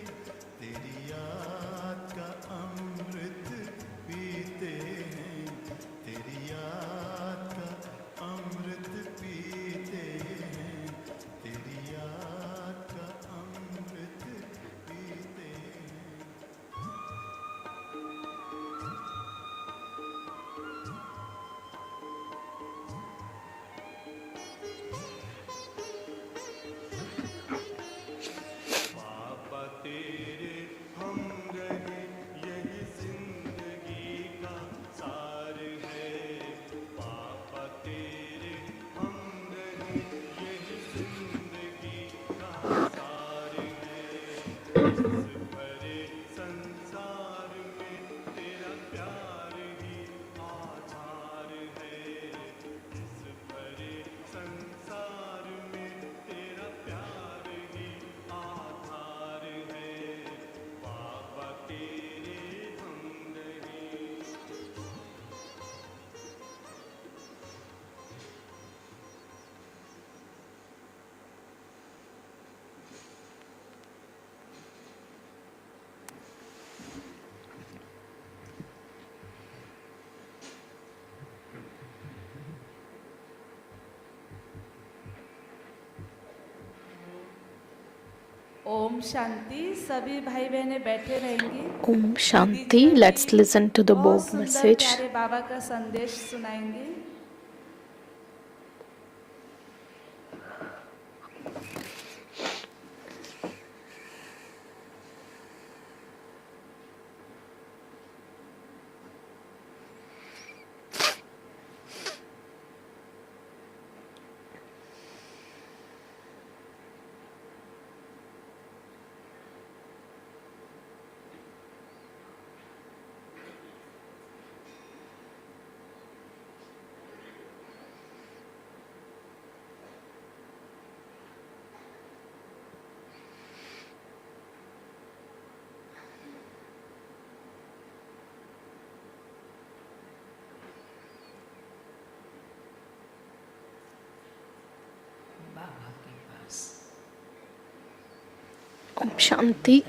तेरी याद का अमृत पीते हैं, तेरी याद का अमृत पीते हैं, तेरी याद का अमृत पीते हैं। पापा तेरे हम रहे, यही जिंदगी का सार है, पापा तेरे हम रहे, यही जिंदगी का सार है, इस भरे संसार में तेरा प्यार ही आधार है, इस भरे संसार में तेरा प्यार ही आधार है, पापा तेरे हम रहे। ओम शांति। सभी भाई बहनें बैठे रहेंगे। Om Shanti. Let's listen to the बहुत Bog सुंदर message. प्यारे बाबा का संदेश सुनाएंगे। Om Shanti.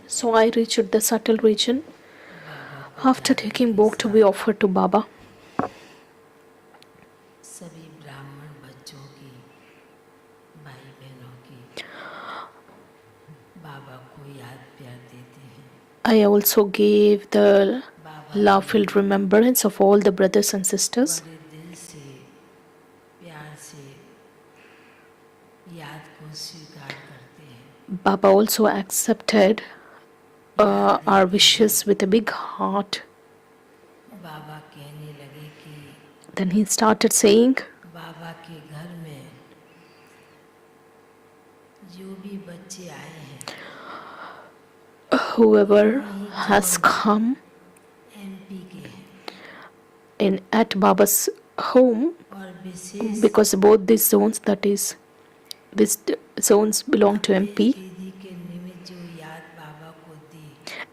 So I reached the subtle region. After taking bhog to be offered to Baba, सभी ब्राह्मण बच्चों की, भाई बहनों की बाबा को याद प्यार देते हैं. I also gave the love-filled remembrance of all the brothers and sisters. बड़े दिल से प्यार से याद को स्वीकार करते हैं. Baba also accepted our wishes with a big heart. बाबा कहने लगे कि Then he started saying, बाबा के घर में जो भी बच्चे आए हैं, whoever has come एमपी के हैं at Baba's home, और विशेष because both these zones, that is, these zones belong to MP, दीदी के निमित्त जो याद बाबा को दी,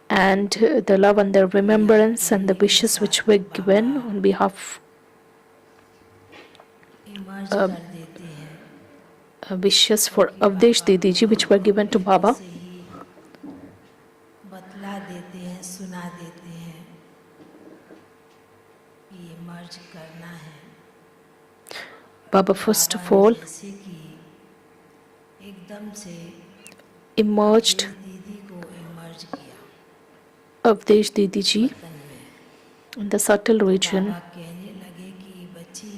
and the love and the remembrance and the wishes which were given on behalf emerge कर देते हैं. wishes for Avdesh Didi ji which were given to Baba. से ही बतला देते हैं, सुना देते हैं कि ये मर्ज करना है. Baba first of बाबा ने all जैसे कि एकदम से emerged दीदी को इमर्ज किया Avdesh Didi ji तन में. in the subtle region. बाबा कहने लगे कि बच्ची,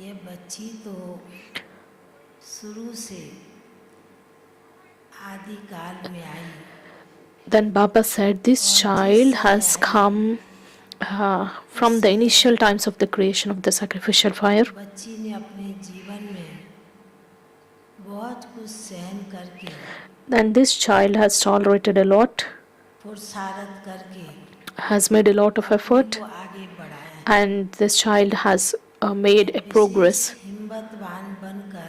ये बच्ची तो शुरू से आदि काल में आई. Then Baba said, this child has come from the initial times of the creation of the sacrificial fire. बच्ची ने अपने जीवन में बहुत कुछ सहन करके, Then this child has tolerated a lot, पुरुषार्थ करके has made a lot of effort, को आगे बढ़ाया. and this child has made a progress. हिम्मतवान बनकर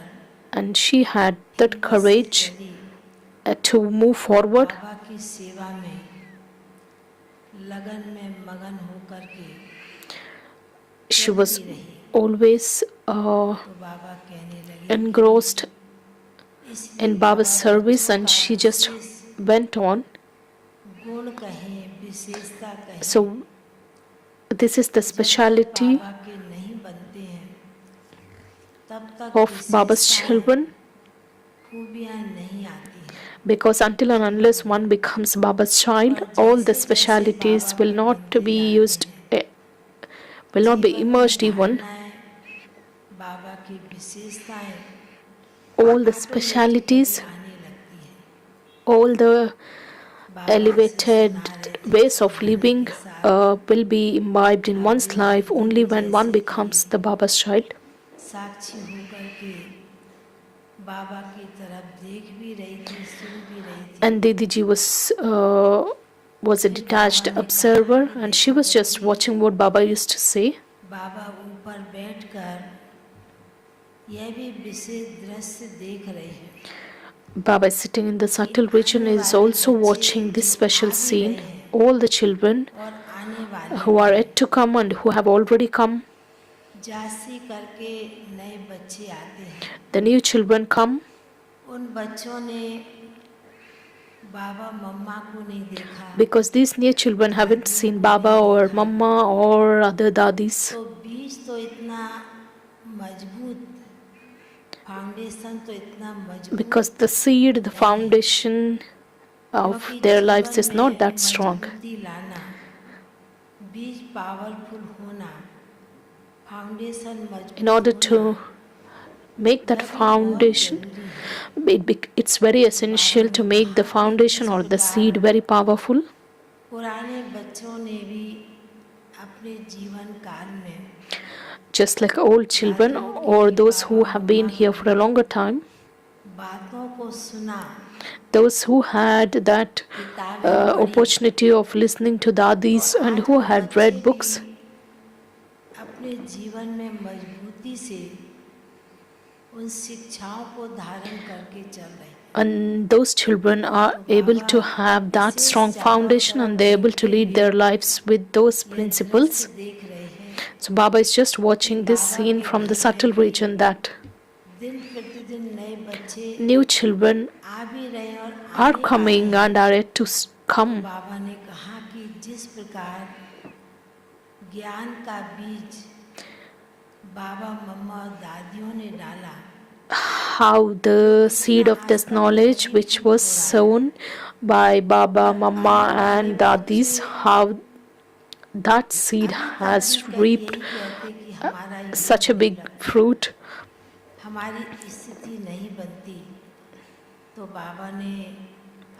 And she had that courage to move forward. बाबा की सेवा में लगन में मगन होकर के She was always तो बाबा कहने लगे engrossed इसलिए in Baba's service, and she just went on. गुण कहें, विशेषता कहें, So this is the speciality बाबा के नहीं बनते हैं तब तक of Baba's children, खूबियां नहीं आती हैं. because until and unless one becomes Baba's child, all the specialities will not be used, will not be immersed even. बाबा की विशेषताएं All the specialities, आने लगती हैं. all the elevated ways of living will be imbibed in one's life only when one becomes the Baba's child. साक्षी होकर के बाबा की तरफ देख भी रही थी, सुन भी रही थी. And Didi ji was a detached observer, and she was just watching what Baba used to say. बाबा ऊपर बैठकर यह भी विशेष दृश्य देख रहे हैं. Baba is sitting in the subtle region, is also watching this special scene. All the children और आने वाले who are yet to come and who have already come, जासी करके नए बच्चे आते हैं. the new children come. उन बच्चों ने बाबा मम्मा को नहीं देखा, Because these new children haven't seen Baba or Mama or other Dadis. तो बीज तो इतना मजबूत, फाउंडेशन तो इतना मजबूत, Because the seed, the foundation of their lives is not that strong. मजबूती लाना, बीज पावरफुल होना, फाउंडेशन मजबूत In order to make that foundation, it's very essential to make the foundation or the seed very powerful. पुराने बच्चों ने भी अपने जीवन काल में Just like old children or those who have been here for a longer time, बातों को सुना, those who had that opportunity of listening to Dadis and who had read books, अपने जीवन में मजबूती से उन शिक्षाओं को धारण करके चल रहे हैं. and those children are able to have that strong foundation and they're able to lead their lives with those principles. देख रहे हैं So Baba is just watching this scene from the subtle region, that दिन प्रतिदिन नए बच्चे New children आ भी रहे हैं और are आने वाले coming हैं। and are yet to तो come. बाबा ने कहा कि जिस प्रकार ज्ञान का बीज बाबा मम्मा और दादियों ने डाला, How the seed of this knowledge which was sown by Baba, Mama and Dadis, how that seed अभी तक has भी कई reaped यही कहते कि हमारा such a युग big नहीं लगता, fruit. हमारी स्थिति नहीं बनती। तो बाबा ने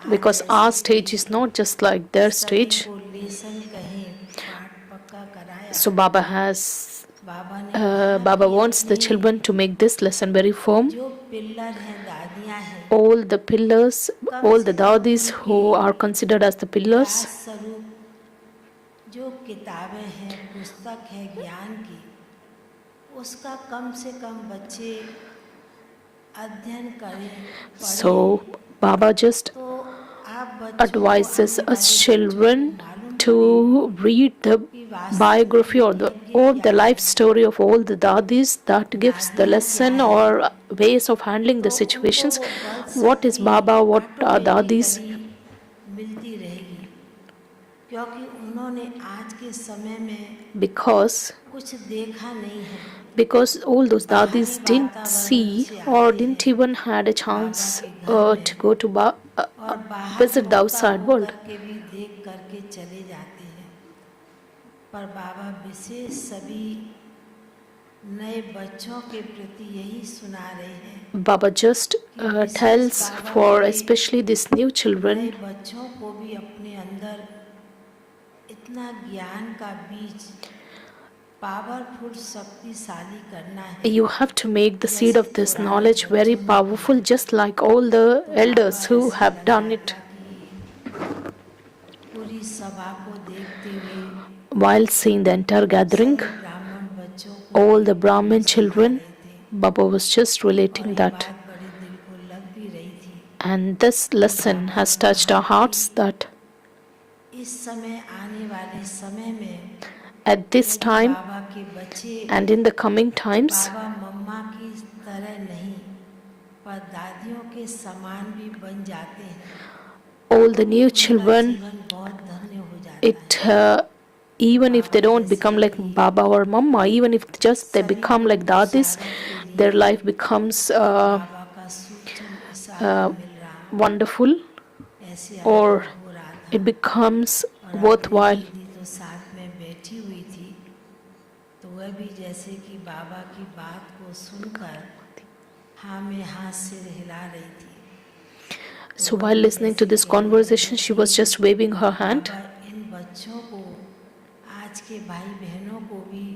आज Because our जैसे stage is कि not just like their सभी stage. को लेसन कहें पाठ पक्का कराया, So बाबा ने कहा Baba कि wants the अपने children to make this lesson very firm. जो पिलर हैं, दादियाँ हैं, All the pillars, come all से the कम dadis who उनके are considered as the pillars, विकास स्वरूप जो किताबें हैं, पुस्तक है ज्ञान की, उसका कम से कम बच्चे अध्ययन करें, so पढ़ें। Baba just तो आप बच्चों को, advises आने us वाले children बच्चों को मालूम to पड़े read the कि वास्तव biography में or यज्ञ क्या the life है, story of all the dadis that gives the दादियाँ क्या lesson हैं। or ways of handling तो the उनको situations. वो बल What is शक्ति Baba, what are dadis? Automatically मिलती रहेगी, क्योंकि उन्होंने आज के समय में Because कुछ देखा नहीं है। all those बाहरी dadis didn't वातावरण see से or आते didn't हैं even had a Baba chance के घर में, to go to और बाहर visit the होता outside हो world. करके भी देख करके चले जाते हैं। पर बाबा विशेष सभी नए बच्चों के प्रति यही सुना रहे हैं Baba just कि विशेष tells बाबा for के especially these new नए children, बच्चों को भी अपने अंदर इतना ज्ञान का बीज पावरफुल शक्तिशाली करना है। you have to make the seed जैसे of this पुराने knowledge very बच्चों ने powerful, किया। just like all the तो elders बाबा who ऐसे have लग done रहा it. था कि पूरी सभा को देखते हुए While seeing the entire gathering, सभी ब्राह्मण बच्चों को all the भी Brahmin समझा children, रहे थे, Baba was just और relating ये that. बात बड़े दिल को लग भी रही थी। And this तो lesson बाबा has ने touched कहा our hearts कि that इस समय आने वाले समय में at this यदि time बाबा के बच्चे and in the coming times, बाबा मम्मा की तरह नहीं पर दादियों के समान भी बन जाते हैं, all तो the new उनका children, जीवन बहुत धन्य हो जाता it है। even if they Baba don't जैसे become like कि Baba or Mama, even if just they सभी become को like Dadis, बुशारत के their लिए life becomes बाबा का सूक्ष्म इशारा uh, मिल रहा, wonderful, ऐसे or अनुभव हो रहा था। it becomes और अपनी worthwhile. दीदी तो साथ में बैठी हुई थी, तो वह भी जैसे कि बाबा की बात को सुनकर हाँ में हाथ सिर हिला रही थी। तो So वह while भी listening to जैसे this कहने conversation, लगी she was कि just waving her hand. बाबा इन बच्चों को, आज के भाई बहनों को भी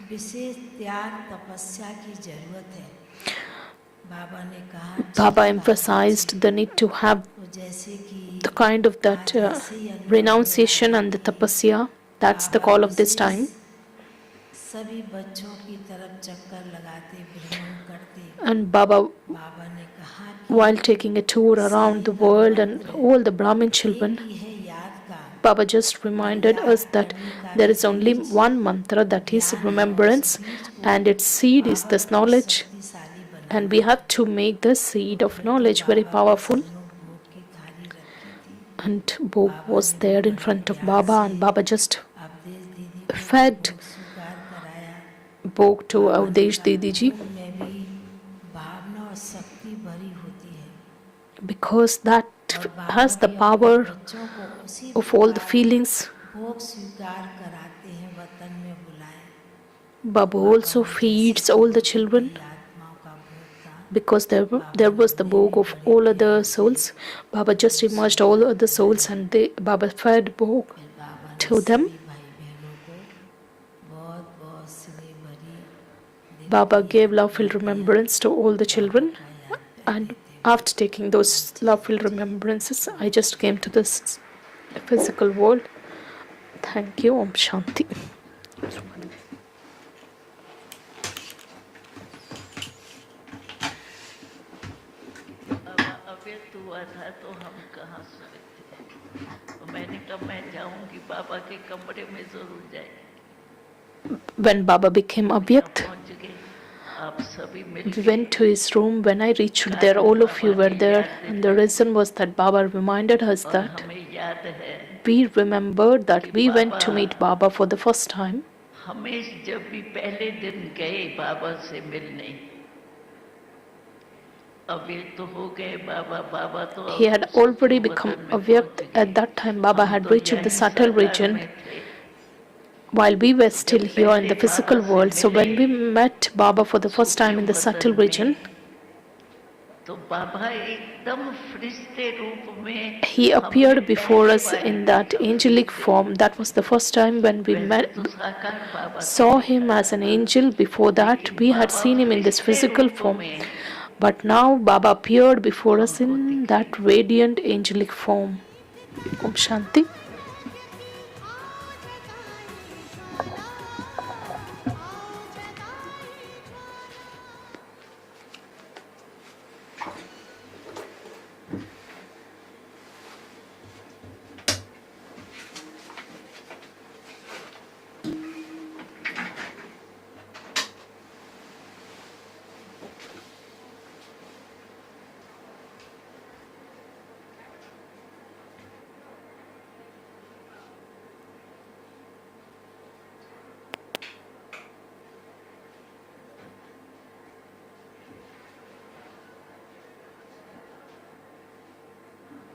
विशेष त्याग तपस्या की जरूरत है। बाबा ने कहा Baba ठीक कहा emphasized बच्चे, the need to have तो जैसे कि the kind of that आज ऐसे ही अनुभव हो renunciation रहा and the था कि tapasya. That's the Baba call of this wishes time. सभी बच्चों की तरफ चक्कर लगाते भ्रमण करते, And Baba, बाबा ने कहा while कि taking a tour around सभी the का world and मंत्र all the Brahmin एक children, ही है याद का, Baba just और reminded us याद that करने का there भी is only बीज one mantra, that is ज्ञान है, और उस remembrance, बीज को and its seed is this powerful knowledge, शक्तिशाली and we banana. have to make the तो seed of फिर तो knowledge very बाबा के powerful. सामने भोग की थाली रखी थी, And Bhog बाबा was ने भी there in बड़े front of प्यार Baba, से and Baba just अवधेश दीदी को fed भोग स्वीकार कराया। Bhog to बाबा ने Avdesh कहा Didi ji, भोग में भी भावना और शक्ति भरी होती है, because that और बाबा has the भी अपने power बच्चों को उसी of all the प्रकार feelings. भोग स्वीकार कराते हैं, वतन में बुलाए। Baba और also कहा जैसे feeds कि all the उनके children, कई आत्माओं का भोग था, because बाबा there ने was the उन्हें Bhog भी of बड़े all other प्यार से souls. Baba just भोग emerged all स्वीकार other souls, कराया। and Baba fed Bhog फिर बाबा ने to them. सभी भाई बहनों को बहुत बहुत स्नेह भरी दिल Baba की gave याद loveful दिया, remembrance to all the Baba children, का याद and देते हुए। after taking those loveful remembrances, I just came to this physical world. Thank you. Om Shanti. अव्यक्त हुआ था तो हम कहाँ सोए थे, तो मैंने कहा मैं जाऊंगी बाबा के कमरे में जरूर जाएगी। When Baba became यहाँ Abhyakt, पहुंच गए आप सभी मिल We went to his room. When I reached there, all of you were there, and the reason was that Baba reminded us और that हमें याद है we remembered that we went to meet Baba for the first time. हमें जब भी पहले दिन गए बाबा से मिलने, अव्यक्त तो हो गए बाबा, बाबा तो He had already become avyakt at that time. Baba had reached the subtle region while we were still here in the physical world. So when we met Baba for the first time in the subtle region, तो बाबा एकदम फरिश्ते रूप में he appeared before us in that angelic form. That was the first time when we saw him as an angel. Before that, we had seen him in this physical form. But now Baba appeared before us in that radiant angelic form. Om Shanti.